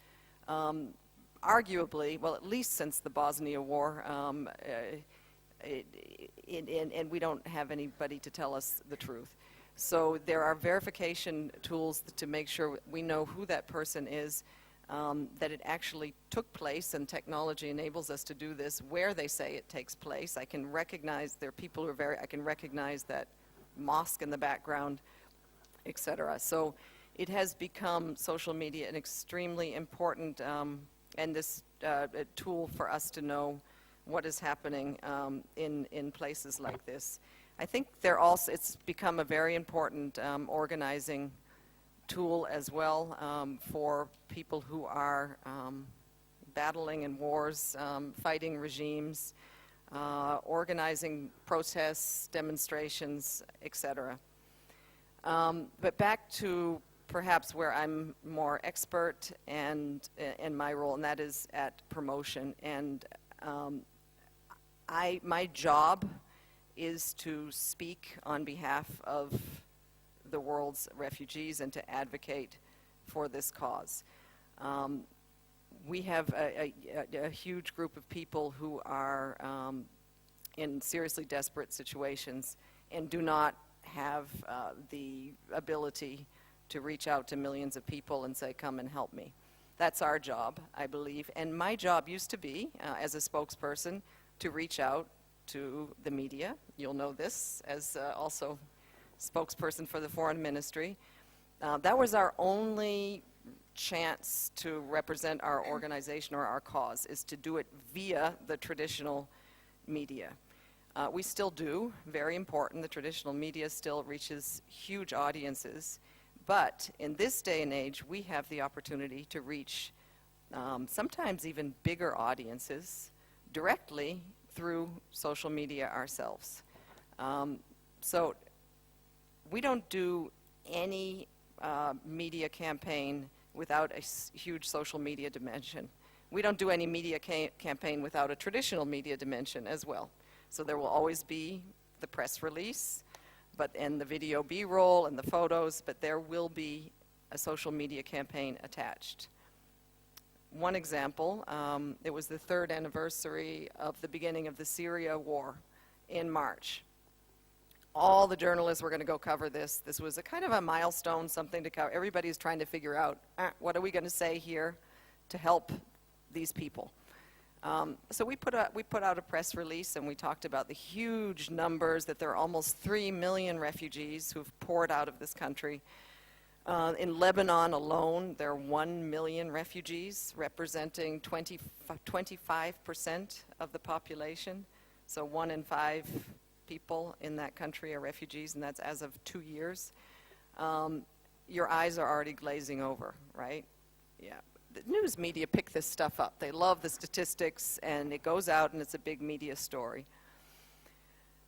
arguably, well, at least since the Bosnia War, and we don't have anybody to tell us the truth. So there are verification tools to make sure we know who that person is, that it actually took place, and technology enables us to do this where they say it takes place. I can recognize, there are people who are I can recognize that mosque in the background, etc. So it has become, social media, an extremely important and this tool for us to know what is happening in places like this. I think it's become a very important organizing tool as well for people who are battling in wars, fighting regimes, organizing protests, demonstrations, etc. But back to perhaps where I'm more expert and in my role, and that is at promotion. And my job is to speak on behalf of the world's refugees and to advocate for this cause. We have a huge group of people who are in seriously desperate situations and do not have the ability to reach out to millions of people and say, come and help me. That's our job, I believe. And my job used to be, as a spokesperson, to reach out to the media. You'll know this as also spokesperson for the foreign ministry. That was our only chance to represent our organization or our cause, is to do it via the traditional media. We still do, very important. The traditional media still reaches huge audiences. But in this day and age, we have the opportunity to reach sometimes even bigger audiences directly through social media ourselves. So we don't do any media campaign without a huge social media dimension. We don't do any media campaign without a traditional media dimension as well. So there will always be the press release, and the video B-roll and the photos, but there will be a social media campaign attached. One example, it was the 3rd anniversary of the beginning of the Syria war in March. All the journalists were going to go cover this. This was a kind of a milestone, something to cover. Everybody's trying to figure out, what are we going to say here to help these people? So we put out a press release, and we talked about the huge numbers, that there are almost 3 million refugees who've poured out of this country. In Lebanon alone, there are 1 million refugees, representing 25% of the population. So 1 in 5 people in that country are refugees, and that's as of 2 years. Your eyes are already glazing over, right? Yeah. The news media pick this stuff up. They love the statistics, and it goes out, and it's a big media story.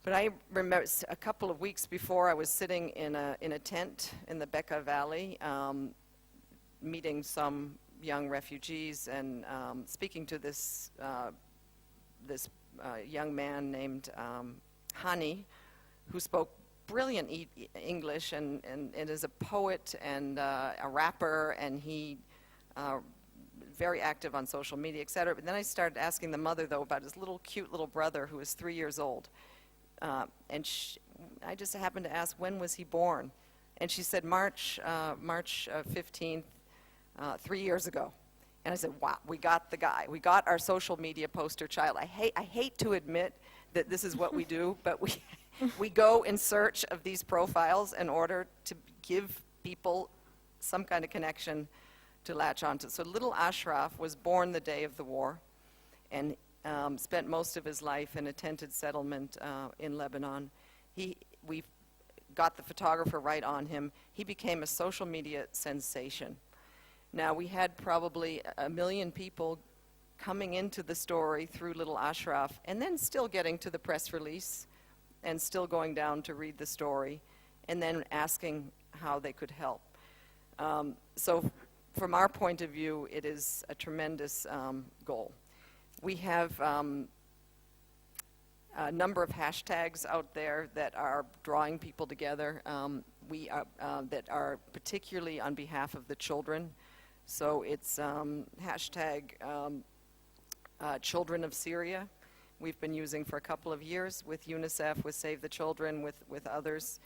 But I remember a couple of weeks before, I was sitting in a tent in the Bekaa Valley. meeting some young refugees and speaking to this young man named Hani, who spoke brilliant English and is a poet and a rapper, and he very active on social media, et cetera. But then I started asking the mother, though, about his cute little brother who is 3 years old. And I just happened to ask, when was he born? And she said, March 15th, 3 years ago. And I said, wow, we got the guy. We got our social media poster child. I hate to admit that this is what we do, but we go in search of these profiles in order to give people some kind of connection to latch onto. So little Ashraf was born the day of the war and spent most of his life in a tented settlement in Lebanon. We got the photographer right on him. He became a social media sensation. Now, we had probably 1 million people coming into the story through little Ashraf, and then still getting to the press release and still going down to read the story, and then asking how they could help. So from our point of view, it is a tremendous goal. We have a number of hashtags out there that are drawing people together. That are particularly on behalf of the children. So it's hashtag Children of Syria. We've been using for a couple of years with UNICEF, with Save the Children, with others.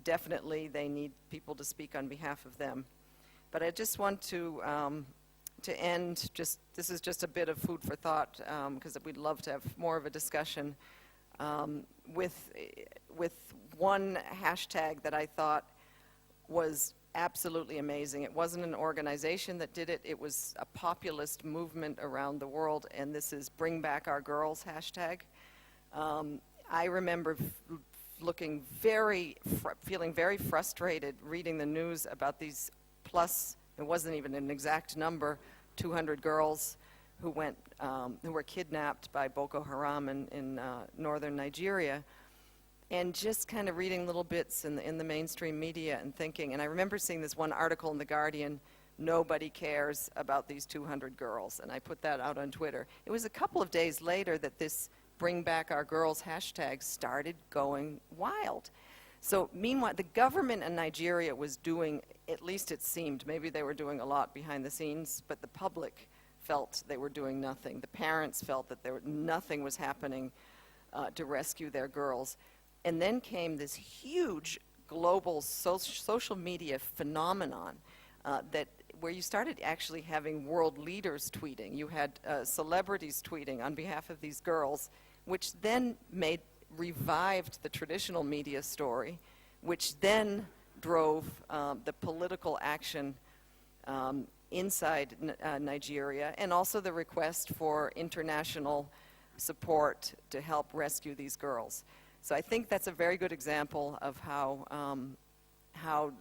Definitely they need people to speak on behalf of them. But I just want to end, this is just a bit of food for thought, because we'd love to have more of a discussion with one hashtag that I thought was absolutely amazing. It wasn't an organization that did it. It was a populist movement around the world, and this is Bring Back Our Girls hashtag. I remember feeling very frustrated reading the news about these plus, it wasn't even an exact number, 200 girls who were kidnapped by Boko Haram in northern Nigeria. And just kind of reading little bits in the mainstream media and thinking, and I remember seeing this one article in The Guardian, nobody cares about these 200 girls, and I put that out on Twitter. It was a couple of days later that this Bring Back Our Girls hashtag started going wild. So meanwhile, the government in Nigeria was doing, at least it seemed, maybe they were doing a lot behind the scenes, but the public felt they were doing nothing. The parents felt that nothing was happening to rescue their girls. And then came this huge global social media phenomenon where you started actually having world leaders tweeting. You had celebrities tweeting on behalf of these girls, which then revived the traditional media story, which then drove the political action inside Nigeria, and also the request for international support to help rescue these girls. So I think that's a very good example of how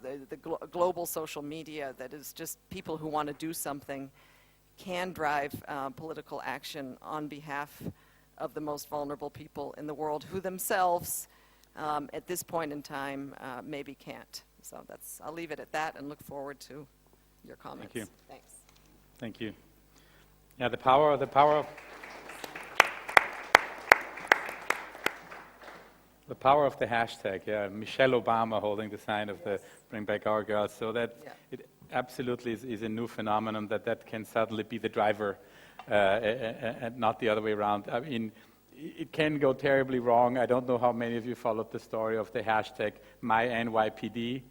the global social media, that is just people who want to do something, can drive political action on behalf of the most vulnerable people in the world, who themselves, at this point in time, maybe can't. So I'll leave it at that and look forward to your comments. Thank you. Thanks. Thank you. Yeah, the power of the hashtag. Yeah, Michelle Obama holding the sign of the Bring Back Our Girls. So that it absolutely is a new phenomenon that can suddenly be the driver, and not the other way around. I mean, it can go terribly wrong. I don't know how many of you followed the story of the hashtag MyNYPD,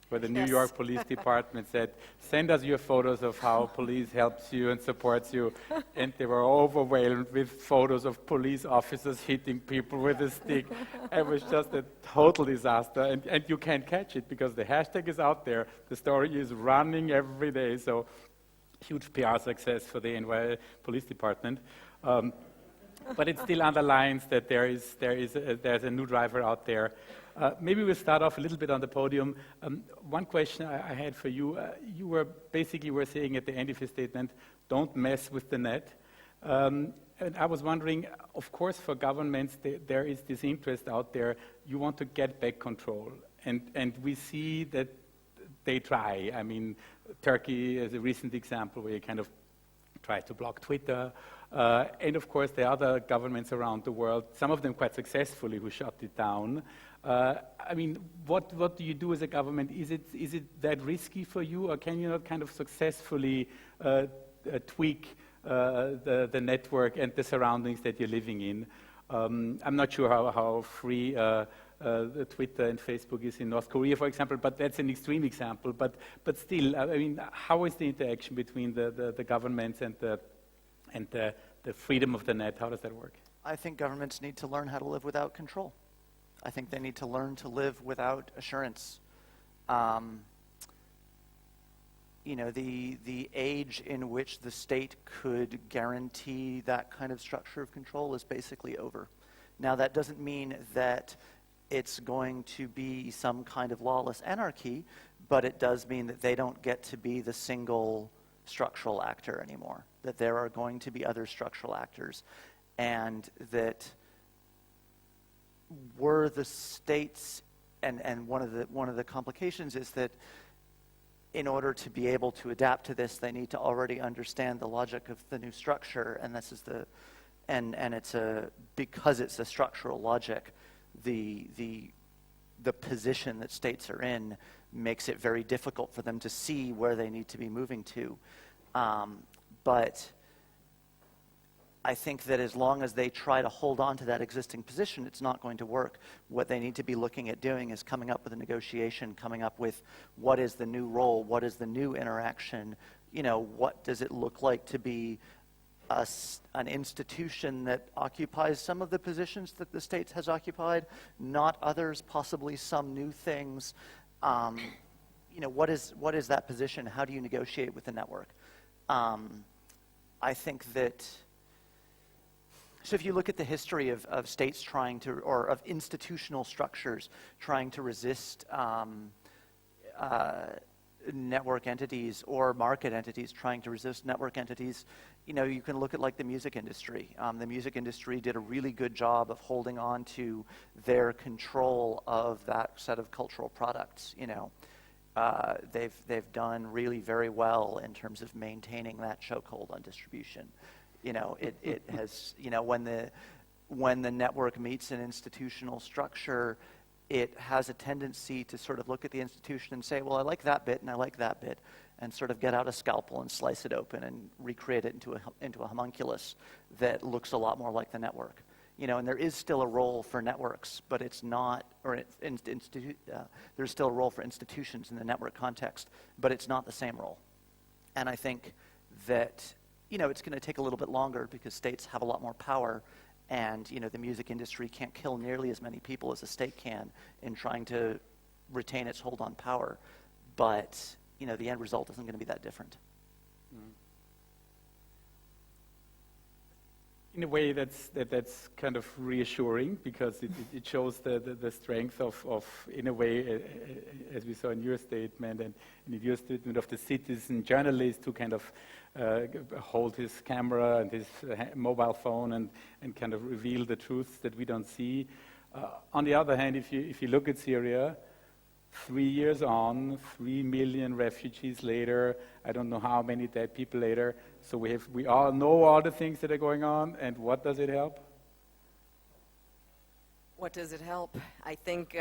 where the New York Police Department said, send us your photos of how police helps you and supports you. And they were overwhelmed with photos of police officers hitting people with a stick. It was just a total disaster. And you can't catch it because the hashtag is out there. The story is running every day. So huge PR success for the NY Police Department. But it still underlines that there's a new driver out there. Maybe we'll start off a little bit on the podium. One question I had for you, you were saying at the end of your statement, don't mess with the net. And I was wondering, of course, for governments, there is this interest out there. You want to get back control. And we see that they try. I mean, Turkey is a recent example where you kind of try to block Twitter. And of course, there are other governments around the world, some of them quite successfully, who shut it down. I mean, what do you do as a government? Is it that risky for you, or can you not kind of successfully tweak the network and the surroundings that you're living in? I'm not sure how free the Twitter and Facebook is in North Korea, for example, but that's an extreme example. But still, I mean, how is the interaction between the governments and the freedom of the net? How does that work? I think governments need to learn how to live without control. I think they need to learn to live without assurance. You know, the age in which the state could guarantee that kind of structure of control is basically over. Now, that doesn't mean that it's going to be some kind of lawless anarchy, but it does mean that they don't get to be the single structural actor anymore, that there are going to be other structural actors, and that were the states, and one of the complications is that in order to be able to adapt to this, they need to already understand the logic of the new structure, and this is because it's a structural logic, the position that states are in makes it very difficult for them to see where they need to be moving to. But I think that as long as they try to hold on to that existing position, it's not going to work. What they need to be looking at doing is coming up with a negotiation, coming up with what is the new role, what is the new interaction, you know, what does it look like to be an institution that occupies some of the positions that the state has occupied, not others, possibly some new things. You know, what is that position? How do you negotiate with the network? I think that, so if you look at the history of states trying to, or of institutional structures trying to resist network entities or market entities trying to resist network entities, you know, you can look at like the music industry. The music industry did a really good job of holding on to their control of that set of cultural products, you know. They've done really very well in terms of maintaining that chokehold on distribution. You know, it has, you know, when the network meets an institutional structure, it has a tendency to sort of look at the institution and say, well, I like that bit and I like that bit, and sort of get out a scalpel and slice it open and recreate it into a homunculus that looks a lot more like the network. You know, and there is still a role for networks, but it's not, or there's still a role for institutions in the network context, but it's not the same role. And I think that, you know, it's going to take a little bit longer because states have a lot more power, and, you know, the music industry can't kill nearly as many people as a state can in trying to retain its hold on power. But, you know, the end result isn't going to be that different. Mm. In a way, that's kind of reassuring, because it shows the strength of, in a way, as we saw in your statement and in your statement, of the citizen journalist who kind of hold his camera and his mobile phone and kind of reveal the truths that we don't see. On the other hand, if you look at Syria, 3 years on, 3 million refugees later, I don't know how many dead people later, so we all know all the things that are going on, and what does it help? What does it help? I think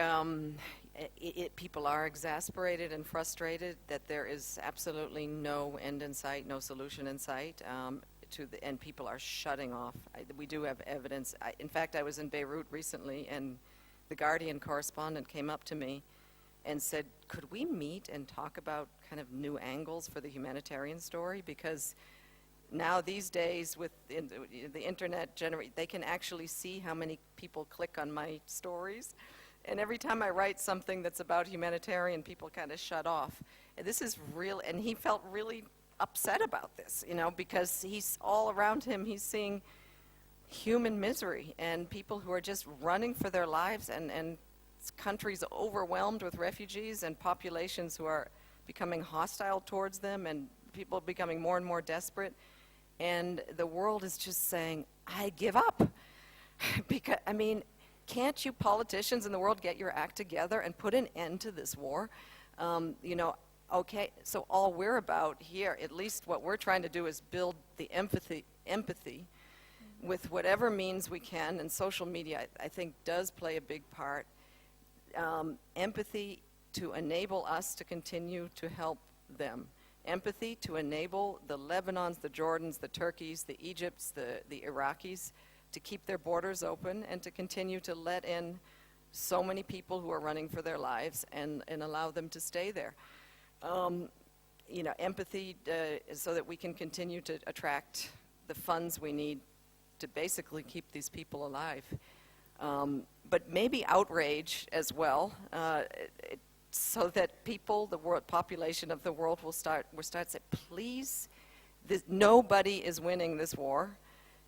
people are exasperated and frustrated that there is absolutely no end in sight, no solution in sight, and people are shutting off. We do have evidence. In fact, I was in Beirut recently, and the Guardian correspondent came up to me and said, could we meet and talk about kind of new angles for the humanitarian story? Because now these days with the internet, they can actually see how many people click on my stories. And every time I write something that's about humanitarian, people kind of shut off. And this is real, and he felt really upset about this, you know, because he's all around him, he's seeing human misery and people who are just running for their lives, and countries overwhelmed with refugees and populations who are becoming hostile towards them, and people becoming more and more desperate. And the world is just saying, I give up. Because, I mean, can't you politicians in the world get your act together and put an end to this war? You know, okay, so all we're about here, at least what we're trying to do, is build the empathy with whatever means we can, and social media, I think, does play a big part. Empathy to enable us to continue to help them. Empathy to enable the Lebanons, the Jordans, the Turkeys, the Egypts, the Iraqis to keep their borders open and to continue to let in so many people who are running for their lives and allow them to stay there. You know, empathy so that we can continue to attract the funds we need to basically keep these people alive. But maybe outrage as well, so that people, the world population of the world, will start to say, please, nobody is winning this war.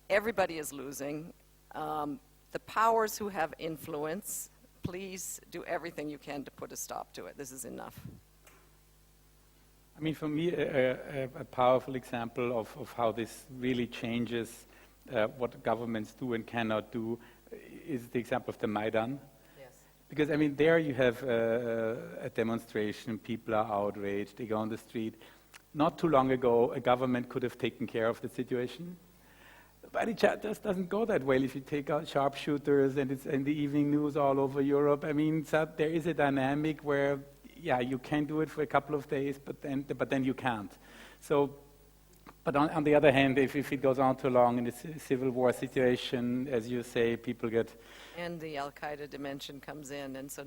Everybody is losing. The powers who have influence, please do everything you can to put a stop to it. This is enough. I mean, for me, a powerful example of how this really changes what governments do and cannot do is the example of the Maidan. Yes. Because, I mean, there you have a demonstration, people are outraged, they go on the street. Not too long ago, a government could have taken care of the situation. But it just doesn't go that well if you take out sharpshooters and it's in the evening news all over Europe. I mean, so there is a dynamic where, yeah, you can do it for a couple of days, but then you can't. So, but on the other hand, if it goes on too long in a civil war situation, as you say, people get... And the Al-Qaeda dimension comes in, and so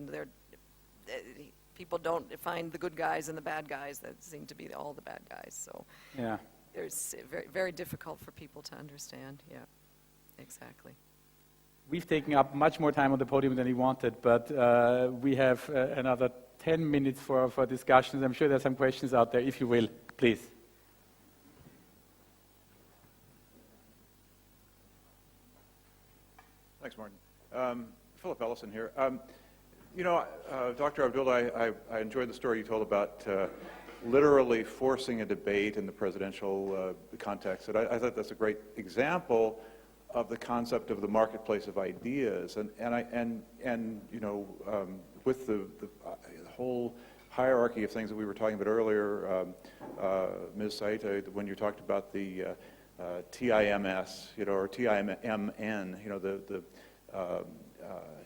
people don't find the good guys and the bad guys that seem to be all the bad guys. So Yeah. It's very, very difficult for people to understand. Yeah, exactly. We've taken up much more time on the podium than we wanted, but we have another 10 minutes for discussions. I'm sure there's some questions out there, if you will, please. Thanks, Martin. Philip Ellison here. You know, Dr. Abdulla, I enjoyed the story you told about literally forcing a debate in the presidential context. And I thought that's a great example of the concept of the marketplace of ideas. And you know, with the whole hierarchy of things that we were talking about earlier, Ms. Saitta, when you talked about the TIMS, you know, or TIMN, you know, the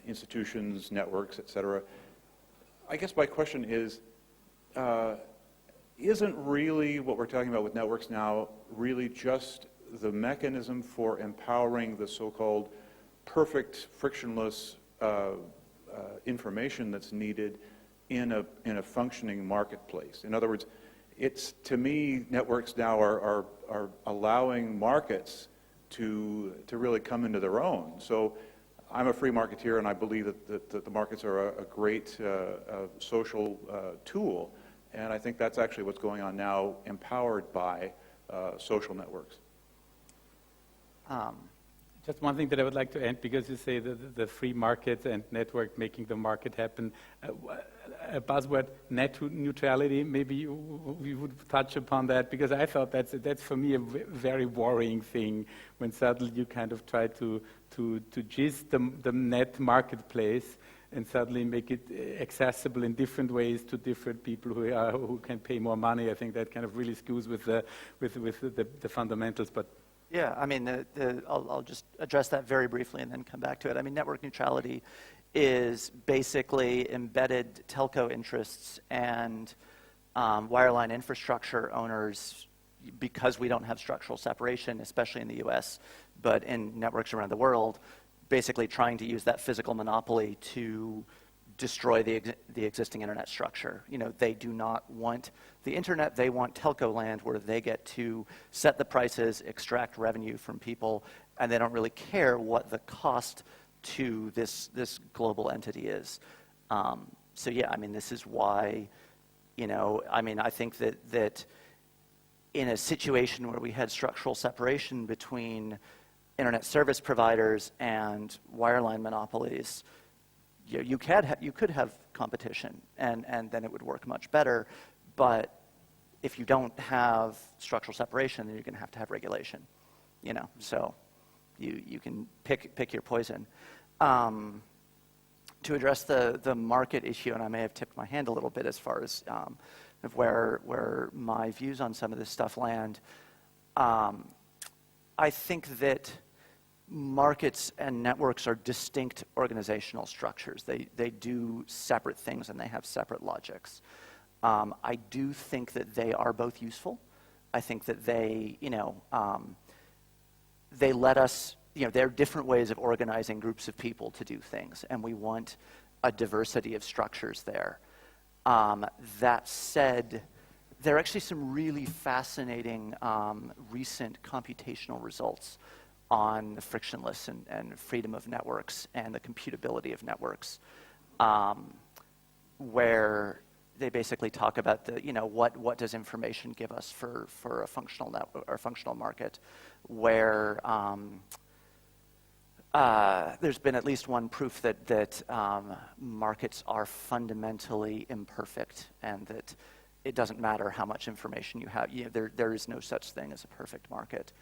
institutions, networks, et cetera. I guess my question is, isn't really what we're talking about with networks now really just the mechanism for empowering the so-called perfect, frictionless information that's needed in a functioning marketplace? In other words, it's, to me, networks now are allowing markets to really come into their own. So I'm a free marketeer, and I believe that the markets are a great social tool. And I think that's actually what's going on now, empowered by social networks. Just one thing that I would like to add, because you say the free market and network making the market happen. A buzzword, net neutrality, maybe we would touch upon that, because I thought that's for me a very worrying thing, when suddenly you kind of try to gist the net marketplace and suddenly make it accessible in different ways to different people who can pay more money. I think that kind of really skews with the fundamentals. But yeah, I mean, I'll just address that very briefly and then come back to it. I mean, network neutrality is basically embedded telco interests and wireline infrastructure owners, because we don't have structural separation, especially in the US, but in networks around the world, basically trying to use that physical monopoly to destroy the existing internet structure. You know, they do not want the internet, they want telco land where they get to set the prices, extract revenue from people, and they don't really care what the cost to this global entity is. So yeah, I mean, this is why, you know, I mean, I think that in a situation where we had structural separation between internet service providers and wireline monopolies, you could have competition, and then it would work much better. But if you don't have structural separation, then you're going to have regulation. You know, so you can pick your poison. To address the market issue, and I may have tipped my hand a little bit as far as of where my views on some of this stuff land. I think that markets and networks are distinct organizational structures. They do separate things and they have separate logics. I do think that they are both useful. I think that they let us, there are different ways of organizing groups of people to do things, and we want a diversity of structures there. That said, there are actually some really fascinating recent computational results on the frictionless and freedom of networks and the computability of networks, where they basically talk about the, what does information give us for a functional network or functional market, where there's been at least one proof that markets are fundamentally imperfect, and that it doesn't matter how much information you have. There is no such thing as a perfect market.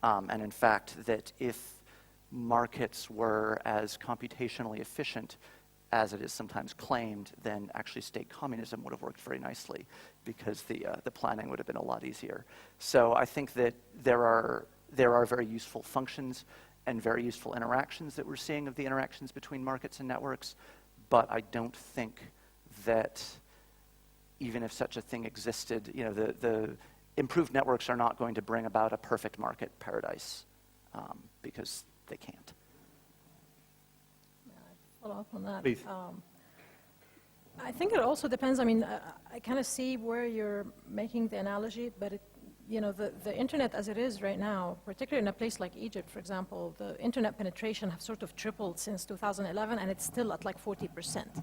And in fact, that if markets were as computationally efficient as it is sometimes claimed, then actually state communism would have worked very nicely, because the planning would have been a lot easier. So I think that there are very useful functions and very useful interactions that we're seeing of the interactions between markets and networks, but I don't think that even if such a thing existed, the improved networks are not going to bring about a perfect market paradise, because they can't. Follow up on that. Please. I think it also depends. I mean, I kind of see where you're making the analogy, but the internet as it is right now, particularly in a place like Egypt, for example, the internet penetration have sort of tripled since 2011, and it's still at like 40%.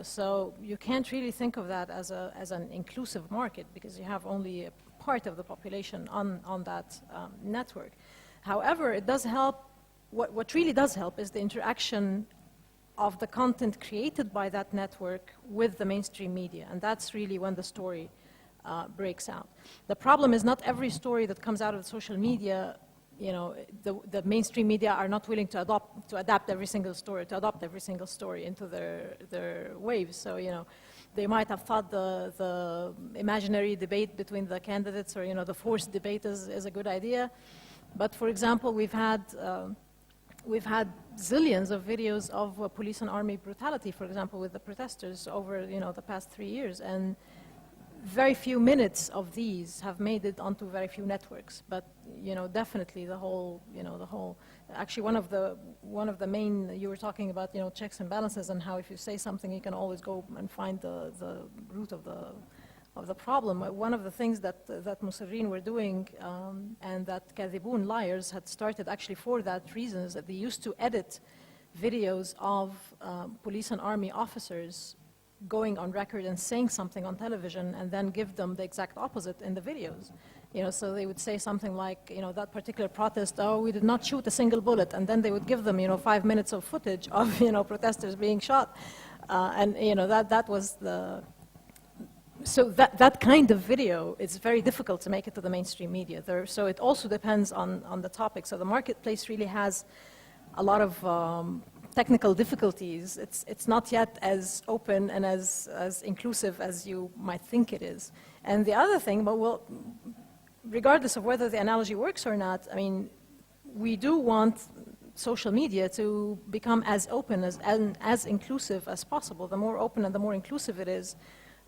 So you can't really think of that as an inclusive market, because you have only a part of the population on that network. However, it does help. What really does help is the interaction of the content created by that network with the mainstream media, and that's really when the story breaks out. The problem is not every story that comes out of social media, the mainstream media are not willing to adopt every single story into their waves. So, they might have thought the imaginary debate between the candidates, or, the forced debate is a good idea. But for example, we've had zillions of videos of police and army brutality, for example, with the protesters over, the past 3 years. And very few minutes of these have made it onto very few networks, but definitely the whole. Actually, one of the main, you were talking about checks and balances, and how if you say something, you can always go and find the root of the problem. One of the things that Musirrin were doing, and that Kadhibun liars had started actually for that reason, is that they used to edit videos of police and army officers going on record and saying something on television, and then give them the exact opposite in the videos. So they would say something like, that particular protest, we did not shoot a single bullet, and then they would give them, 5 minutes of footage of, protesters being shot, and that was the. So that kind of video, it's very difficult to make it to the mainstream media. So it also depends on the topic. So the marketplace really has a lot of technical difficulties. It's not yet as open and as inclusive as you might think it is. And the other thing, regardless of whether the analogy works or not, I mean, we do want social media to become as open and as inclusive as possible. The more open and the more inclusive it is,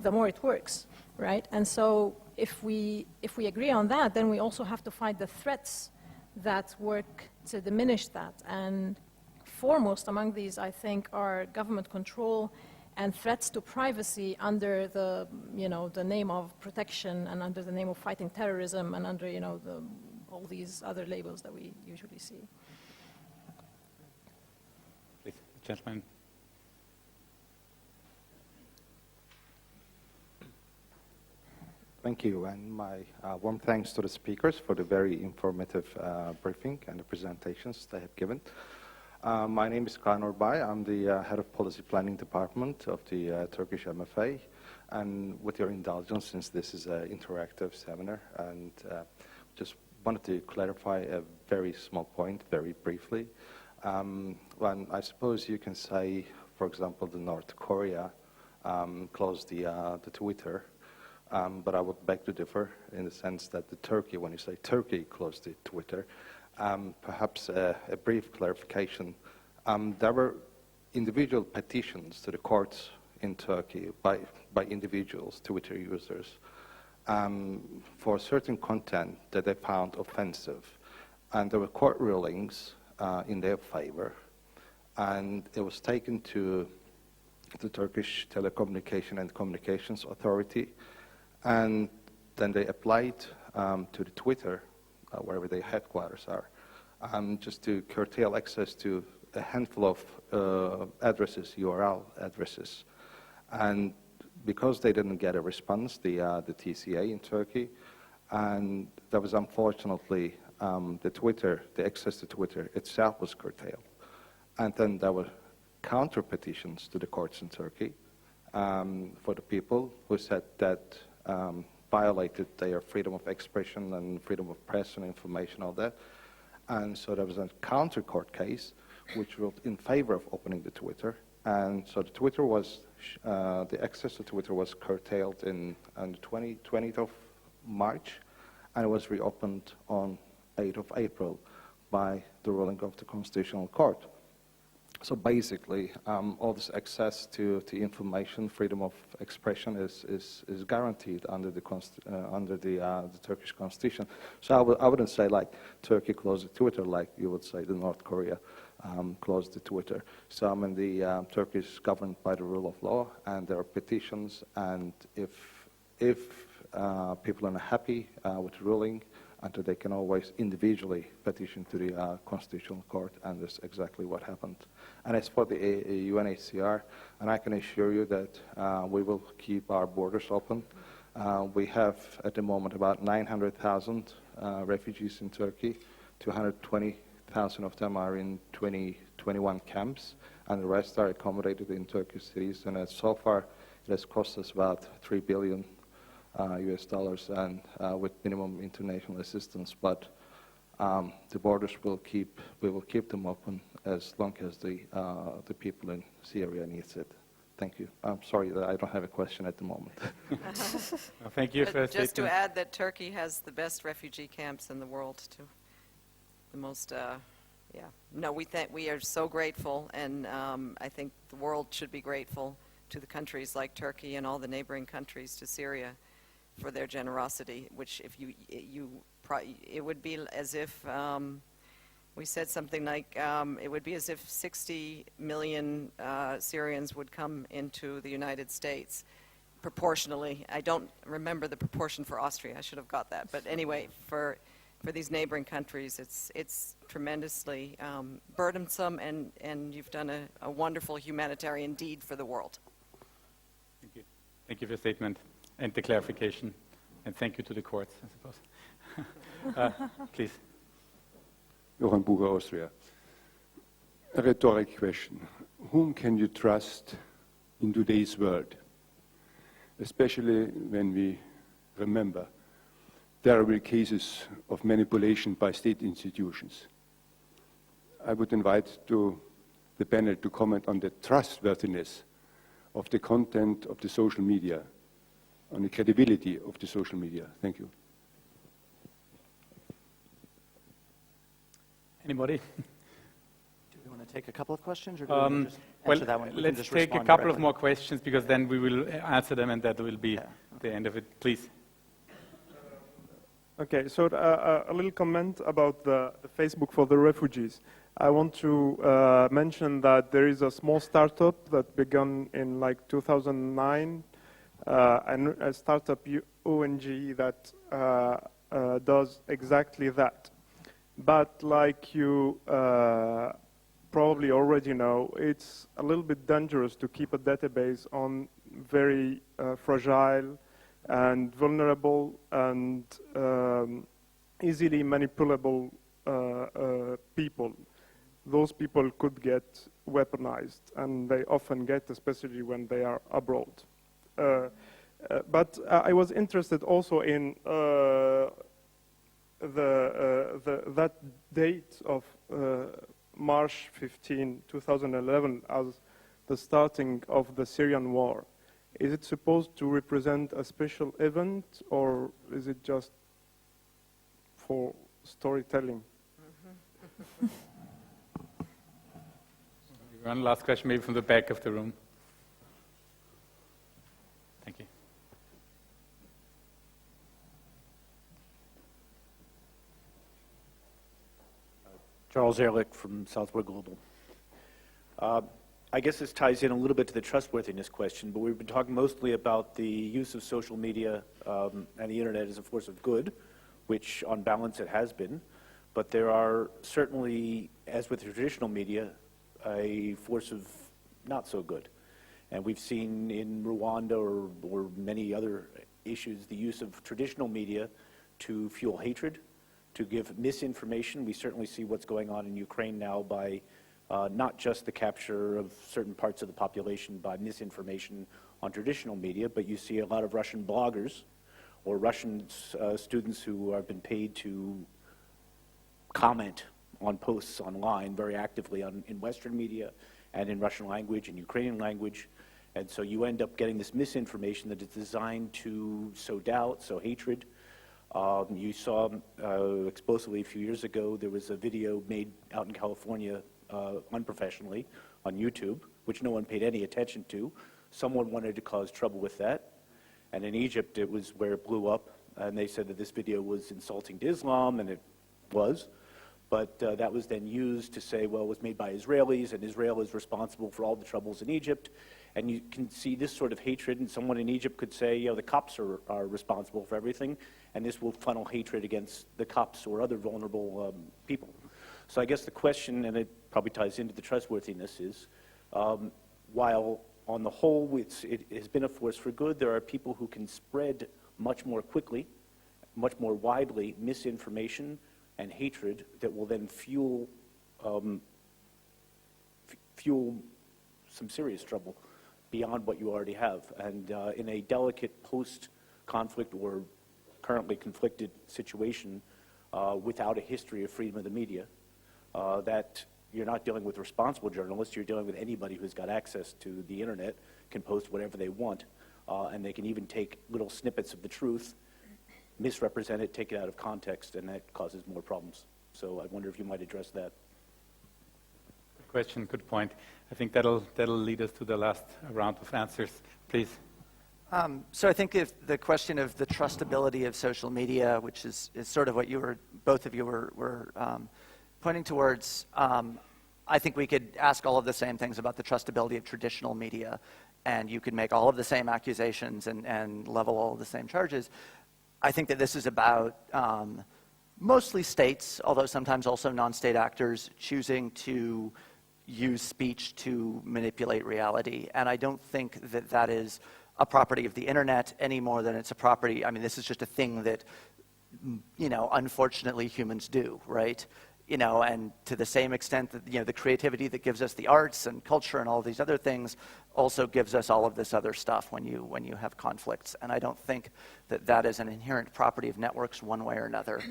the more it works, right? And so if we agree on that, then we also have to find the threats that work to diminish that. And foremost among these, I think, are government control and threats to privacy under the, the name of protection, and under the name of fighting terrorism, and under, all these other labels that we usually see. Please, gentlemen. Thank you, and my warm thanks to the speakers for the very informative briefing and the presentations they have given. My name is Eleanor. I'm the head of policy planning department of the Turkish MFA, and with your indulgence, since this is an interactive seminar, and just wanted to clarify a very small point very briefly. When I suppose you can say, for example, the North Korea closed the Twitter. but I would beg to differ in the sense that Turkey, when you say Turkey closed the Twitter, perhaps a brief clarification. There were individual petitions to the courts in Turkey by individuals, Twitter users, for certain content that they found offensive. And there were court rulings in their favor. And it was taken to the Turkish Telecommunication and Communications Authority. And then they applied to the Twitter, wherever their headquarters are, just to curtail access to a handful of addresses, URL addresses. And because they didn't get a response, the TCA in Turkey, and that was unfortunately the access to Twitter itself was curtailed. And then there were counter petitions to the courts in Turkey for the people who said that violated their freedom of expression and freedom of press and information, all that. And so there was a counter court case which ruled in favor of opening the Twitter. And so the Twitter was, the access to Twitter was curtailed on the 20th of March, and it was reopened on 8th of April by the ruling of the Constitutional Court. So basically, all this access to information, freedom of expression is guaranteed under the Turkish Constitution. So I wouldn't say like Turkey closed the Twitter like you would say the North Korea closed the Twitter. So I mean the Turkey is governed by the rule of law, and there are petitions, and if people are not happy with the ruling, and they can always individually petition to the Constitutional Court, and that's exactly what happened. And as for the UNHCR, and I can assure you that we will keep our borders open. We have at the moment about 900,000 refugees in Turkey. 220,000 of them are in 21 camps, and the rest are accommodated in Turkish cities. And so far, it has cost us about $3 billion US dollars, and with minimum international assistance, but the borders we will keep them open as long as the people in Syria needs it. Thank you. I'm sorry that I don't have a question at the moment. Well, thank you for Just to add that Turkey has the best refugee camps in the world, too. The most, yeah. No, we are so grateful, and I think the world should be grateful to the countries like Turkey and all the neighboring countries to Syria for their generosity, which if it would be as if, we said something like, it would be as if 60 million Syrians would come into the United States proportionally. I don't remember the proportion for Austria, I should have got that. But anyway, for these neighboring countries, it's tremendously burdensome, and you've done a wonderful humanitarian deed for the world. Thank you. Thank you for your statement and the clarification, and thank you to the courts, I suppose. Please. Johann Bucher, Austria. A rhetoric question. Whom can you trust in today's world? Especially when we remember terrible cases of manipulation by state institutions. I would invite the panel to comment on the trustworthiness of the content of the social media, on the credibility of the social media. Thank you. Anybody? Do we want to take a couple of questions, or do we want to just answer that one? Let's take a couple of more questions, because then we will answer them, and that will be the end of it. Please. Okay, so a little comment about the Facebook for the refugees. I want to mention that there is a small startup that began in like 2009, a startup ONG that does exactly that. But like you probably already know, it's a little bit dangerous to keep a database on very fragile and vulnerable and easily manipulable people. Those people could get weaponized, and they often get, especially when they are abroad. But I was interested also in that date of March 15, 2011 as the starting of the Syrian war. is it supposed to represent a special event, or is it just for storytelling? One last question, maybe from the back of the room. Thank you. Charles Ehrlich from Southward Global. I guess this ties in a little bit to the trustworthiness question, but we've been talking mostly about the use of social media and the internet as a force of good, which on balance it has been, but there are certainly, as with the traditional media, a force of not so good. And we've seen in Rwanda or many other issues the use of traditional media to fuel hatred, to give misinformation. We certainly see what's going on in Ukraine now by not just the capture of certain parts of the population by misinformation on traditional media, but you see a lot of Russian bloggers or Russian students who have been paid to comment on posts online very actively in Western media and in Russian language and Ukrainian language. And so you end up getting this misinformation that is designed to sow doubt, sow hatred. You saw explosively a few years ago, there was a video made out in California unprofessionally on YouTube, which no one paid any attention to. Someone wanted to cause trouble with that. And in Egypt, it was where it blew up. And they said that this video was insulting to Islam, and it was. But that was then used to say, well, it was made by Israelis, and Israel is responsible for all the troubles in Egypt. And you can see this sort of hatred, and someone in Egypt could say, you know, the cops are responsible for everything, and this will funnel hatred against the cops or other vulnerable people. So I guess the question, and it probably ties into the trustworthiness, is while on the whole it has been a force for good, there are people who can spread much more quickly, much more widely misinformation and hatred that will then fuel some serious trouble beyond what you already have. And in a delicate post-conflict or currently conflicted situation without a history of freedom of the media, that you're not dealing with responsible journalists, you're dealing with anybody who's got access to the internet, can post whatever they want, and they can even take little snippets of the truth, misrepresent it, take it out of context, and that causes more problems. So I wonder if you might address that. Good question, good point. I think that'll lead us to the last round of answers. Please. So I think if the question of the trustability of social media, which is sort of what both of you were pointing towards, I think we could ask all of the same things about the trustability of traditional media, and you could make all of the same accusations and level all of the same charges. I think that this is about mostly states, although sometimes also non-state actors, choosing to use speech to manipulate reality. And I don't think that that is a property of the internet any more than it's a property, I mean, this is just a thing that, you know, unfortunately humans do, right? You know, and to the same extent that, you know, the creativity that gives us the arts and culture and all these other things also gives us all of this other stuff when you have conflicts. And I don't think that that is an inherent property of networks one way or another.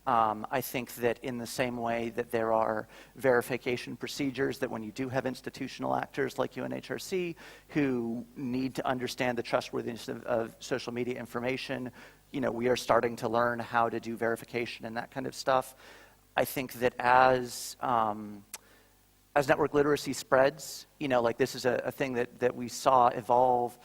I think that in the same way that there are verification procedures that when you do have institutional actors like UNHCR who need to understand the trustworthiness of social media information, you know, we are starting to learn how to do verification and that kind of stuff. I think that as network literacy spreads, you know, like this is a thing that we saw evolve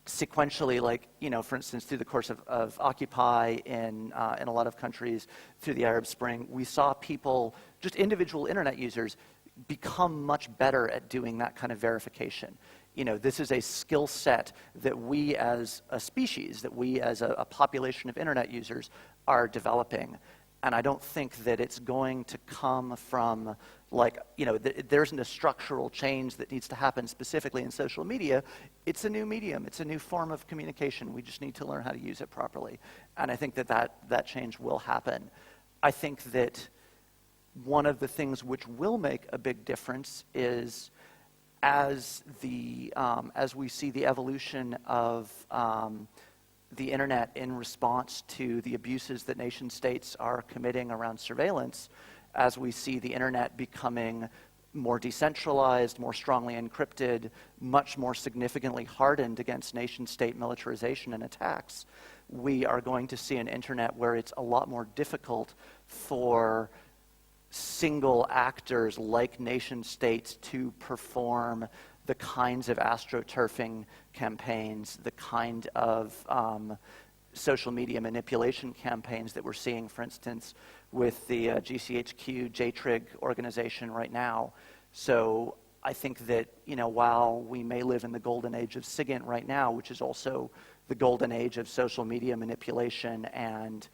sequentially, like, you know, for instance, through the course of Occupy in a lot of countries, through the Arab Spring, we saw people, just individual internet users, become much better at doing that kind of verification. You know, this is a skill set that we as a species, that we as a population of internet users are developing. And I don't think that it's going to come from, like, you know, there isn't a structural change that needs to happen specifically in social media. It's a new medium. It's a new form of communication. We just need to learn how to use it properly. And I think that change will happen. I think that one of the things which will make a big difference is as we see the evolution of the internet in response to the abuses that nation states are committing around surveillance, as we see the internet becoming more decentralized, more strongly encrypted, much more significantly hardened against nation-state militarization and attacks, we are going to see an internet where it's a lot more difficult for single actors like nation-states to perform the kinds of astroturfing campaigns, the kind of social media manipulation campaigns that we're seeing, for instance, with the GCHQ JTRIG organization right now. So I think that, you know, while we may live in the golden age of SIGINT right now, which is also the golden age of social media manipulation and,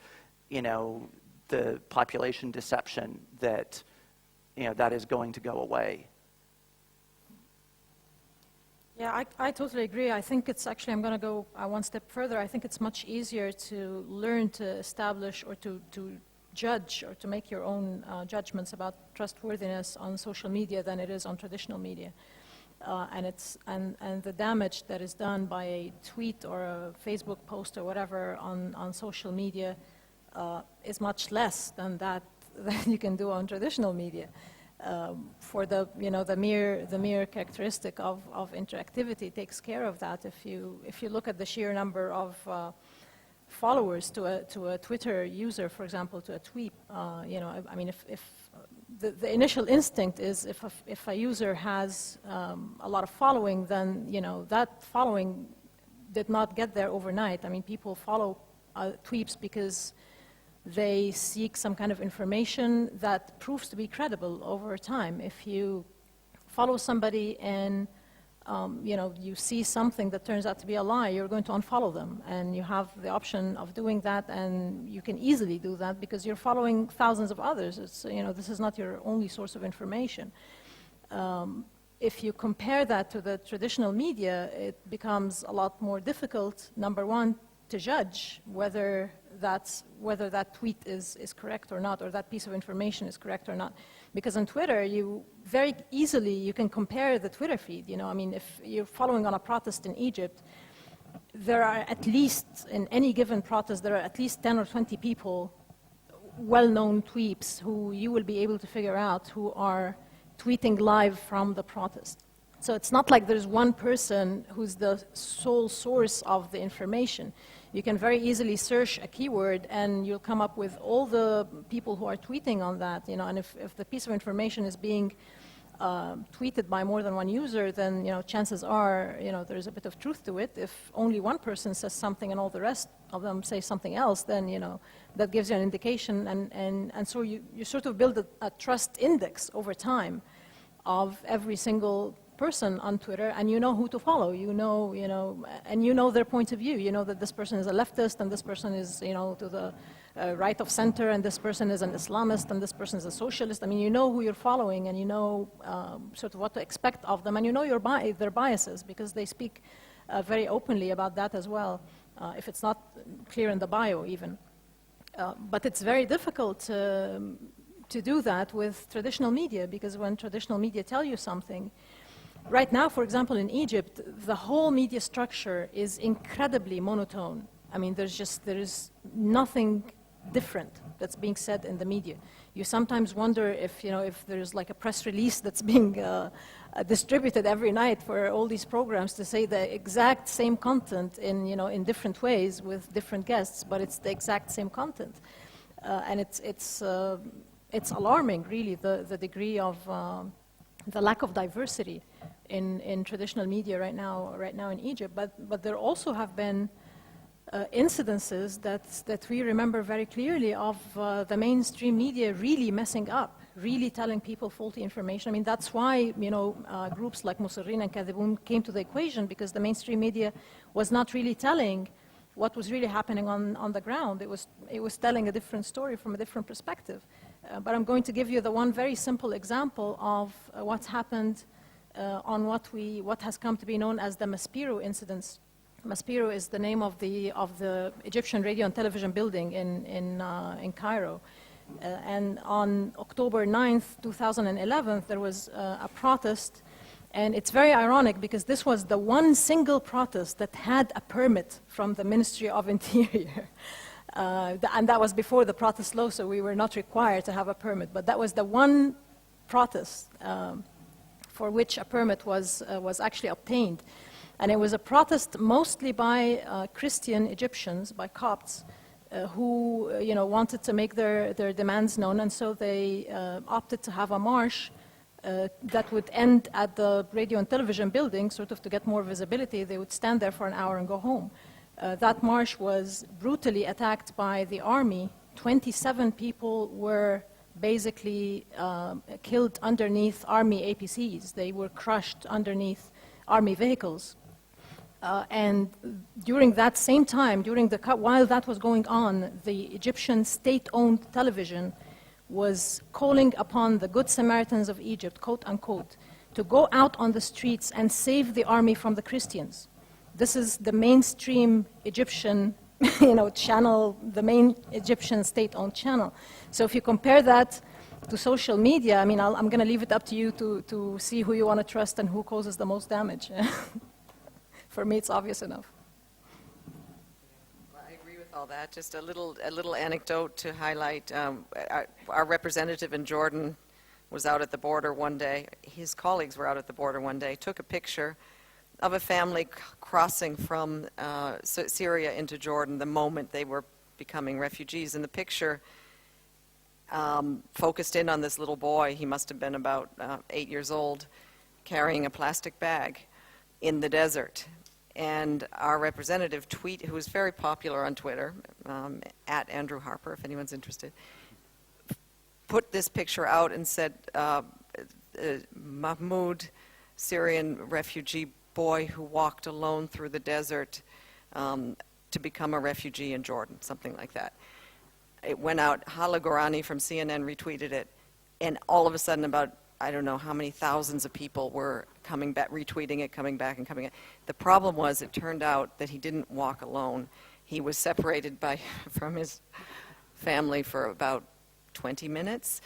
you know, the population deception, that, you know, that is going to go away. Yeah, I totally agree. I think it's actually, I'm going to go one step further. I think it's much easier to learn to establish or to judge or to make your own judgments about trustworthiness on social media than it is on traditional media. And the damage that is done by a tweet or a Facebook post or whatever on social media is much less than that you can do on traditional media. For the, you know, the mere characteristic of interactivity takes care of that. If you look at the sheer number of followers to a Twitter user, for example, to a tweet, you know, I mean, if the initial instinct is if a user has a lot of following, then, you know, that following did not get there overnight. I mean, people follow tweets because they seek some kind of information that proves to be credible over time. If you follow somebody and you know, you see something that turns out to be a lie, you're going to unfollow them, and you have the option of doing that, and you can easily do that because you're following thousands of others. It's, you know, this is not your only source of information. If you compare that to the traditional media, it becomes a lot more difficult, number one, to judge whether that tweet is correct or not, or that piece of information is correct or not. Because on Twitter, you very easily, you can compare the Twitter feed. You know, I mean, if you're following on a protest in Egypt, there are at least, in any given protest, there are at least 10 or 20 people, well-known tweets, who you will be able to figure out who are tweeting live from the protest. So it's not like there's one person who's the sole source of the information. You can very easily search a keyword and you'll come up with all the people who are tweeting on that, you know, and if the piece of information is being tweeted by more than one user, then, you know, chances are, you know, there's a bit of truth to it. If only one person says something and all the rest of them say something else, then, you know, that gives you an indication, and so you sort of build a trust index over time of every single person on Twitter, and you know who to follow, you know, and you know their point of view. You know that this person is a leftist, and this person is, you know, to the right of center, and this person is an Islamist, and this person is a socialist. I mean, you know who you're following, and you know sort of what to expect of them, and you know their biases, because they speak very openly about that as well, if it's not clear in the bio even. But it's very difficult to do that with traditional media, because when traditional media tell you something, right now, for example, in Egypt, the whole media structure is incredibly monotone. I mean, there is nothing different that's being said in the media. You sometimes wonder if, you know, if there's like a press release that's being distributed every night for all these programs to say the exact same content in, you know, in different ways with different guests, but it's the exact same content. And it's alarming, really, the degree of the lack of diversity in traditional media right now in Egypt. But there also have been incidences that we remember very clearly of the mainstream media really messing up, really telling people faulty information. I mean, that's why, you know, groups like Musirrin and Kadhibun came to the equation, because the mainstream media was not really telling what was really happening on the ground. It was telling a different story from a different perspective. But I'm going to give you the one very simple example of what's happened on what has come to be known as the Maspero incidents. Maspero is the name of the Egyptian radio and television building in Cairo. And on October 9th, 2011, there was a protest. And it's very ironic, because this was the one single protest that had a permit from the Ministry of Interior. And that was before the protest law, so we were not required to have a permit. But that was the one protest for which a permit was actually obtained. And it was a protest mostly by Christian Egyptians, by Copts, who wanted to make their demands known, and so they opted to have a march that would end at the radio and television building, sort of to get more visibility. They would stand there for an hour and go home. That march was brutally attacked by the army. 27 people were basically killed underneath army APCs. They were crushed underneath army vehicles. And during that same time, while that was going on, the Egyptian state-owned television was calling upon the good Samaritans of Egypt, quote unquote, to go out on the streets and save the army from the Christians. This is the mainstream Egyptian channel, the main Egyptian state-owned channel. So if you compare that to social media, I mean, I'm going to leave it up to you to see who you want to trust and who causes the most damage. For me, it's obvious enough. Well, I agree with all that. Just a little anecdote to highlight. Our representative in Jordan was out at the border one day. His colleagues were out at the border one day, took a picture of a family crossing from Syria into Jordan the moment they were becoming refugees. And the picture focused in on this little boy. He must have been about 8 years old, carrying a plastic bag in the desert. And our representative who was very popular on Twitter, at Andrew Harper, if anyone's interested, put this picture out and said, Mahmoud, Syrian refugee boy who walked alone through the desert to become a refugee in Jordan, something like that. It went out, Hala Gorani from CNN retweeted it, and all of a sudden about, I don't know how many thousands of people were coming back, retweeting it, coming back and coming back. The problem was it turned out that he didn't walk alone. He was separated from his family for about 20 minutes.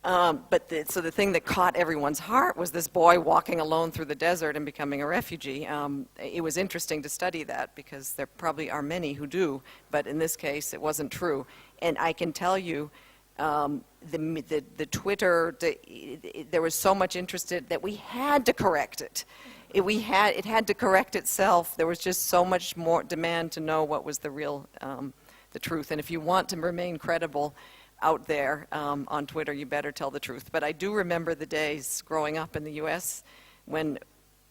So the thing that caught everyone's heart was this boy walking alone through the desert and becoming a refugee. It was interesting to study that because there probably are many who do, but in this case it wasn't true. And I can tell you, the Twitter, there was so much interest in it that we had to correct it. It had to correct itself. There was just so much more demand to know what was the real, the truth. And if you want to remain credible out there on Twitter, you better tell the truth. But I do remember the days growing up in the U.S. when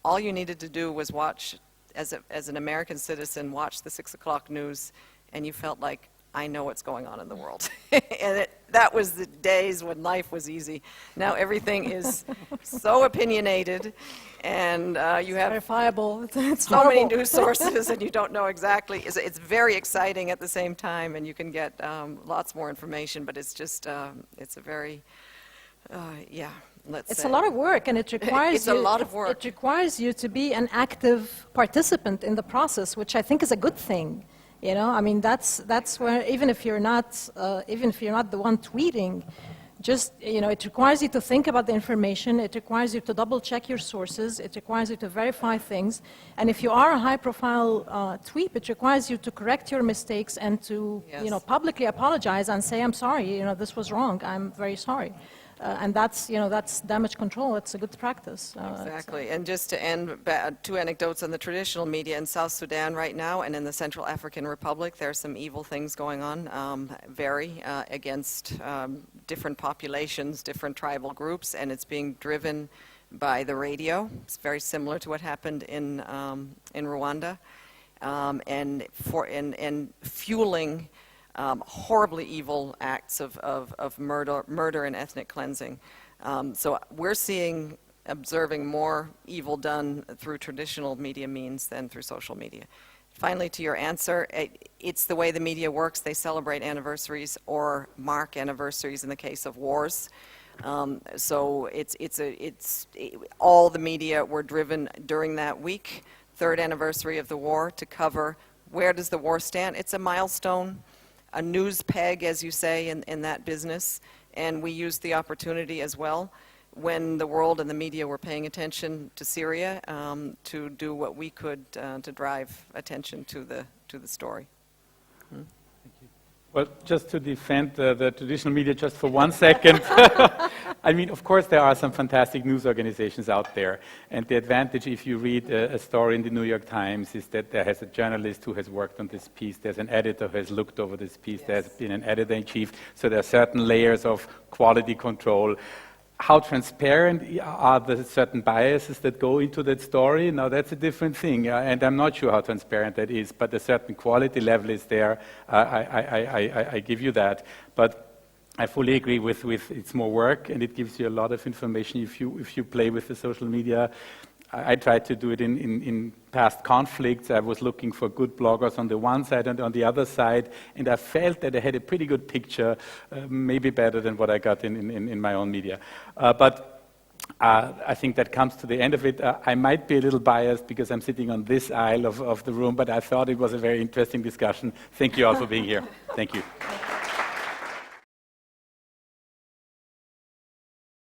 all you needed to do was watch, as an American citizen, watch the 6 o'clock news, and you felt like, I know what's going on in the world. And that was the days when life was easy. Now everything is so opinionated, and you have verifiable. It's so many news sources, and you don't know exactly. It's very exciting at the same time, and you can get lots more information, but it's just, it's a very, it's a lot of work, and it requires it's a lot of work. It requires you to be an active participant in the process, which I think is a good thing. You know, I mean, that's where even if you're not the one tweeting, just, it requires you to think about the information. It requires you to double check your sources. It requires you to verify things. And if you are a high-profile tweet, it requires you to correct your mistakes and to, publicly apologize and say, I'm sorry. This was wrong. I'm very sorry. And that's damage control. It's a good practice. Exactly. And just to end, 2 anecdotes on the traditional media in South Sudan right now and in the Central African Republic. There are some evil things going on, against different populations, different tribal groups, and it's being driven by the radio. It's very similar to what happened in Rwanda, and fueling horribly evil acts of murder and ethnic cleansing. So we're observing more evil done through traditional media means than through social media. Finally, to your answer, it's the way the media works. They celebrate anniversaries or mark anniversaries in the case of wars. So all the media were driven during that week, 3rd anniversary of the war, to cover where does the war stand. It's a milestone, a news peg, as you say, in that business, and we used the opportunity as well when the world and the media were paying attention to Syria to do what we could to drive attention to the story. Thank you. Well, just to defend the traditional media just for 1 second, I mean, of course, there are some fantastic news organizations out there. And the advantage, if you read a story in the New York Times, is that there has a journalist who has worked on this piece. There's an editor who has looked over this piece. Yes. There's been an editor-in-chief. So there are certain layers of quality control. How transparent are the certain biases that go into that story? Now, that's a different thing. And I'm not sure how transparent that is. But a certain quality level is there. I give you that. But I fully agree with it's more work, and it gives you a lot of information if you play with the social media. I tried to do it in past conflicts. I was looking for good bloggers on the one side and on the other side, and I felt that I had a pretty good picture, maybe better than what I got in my own media. But I think that comes to the end of it. I might be a little biased because I'm sitting on this aisle of the room, but I thought it was a very interesting discussion. Thank you all for being here. Thank you.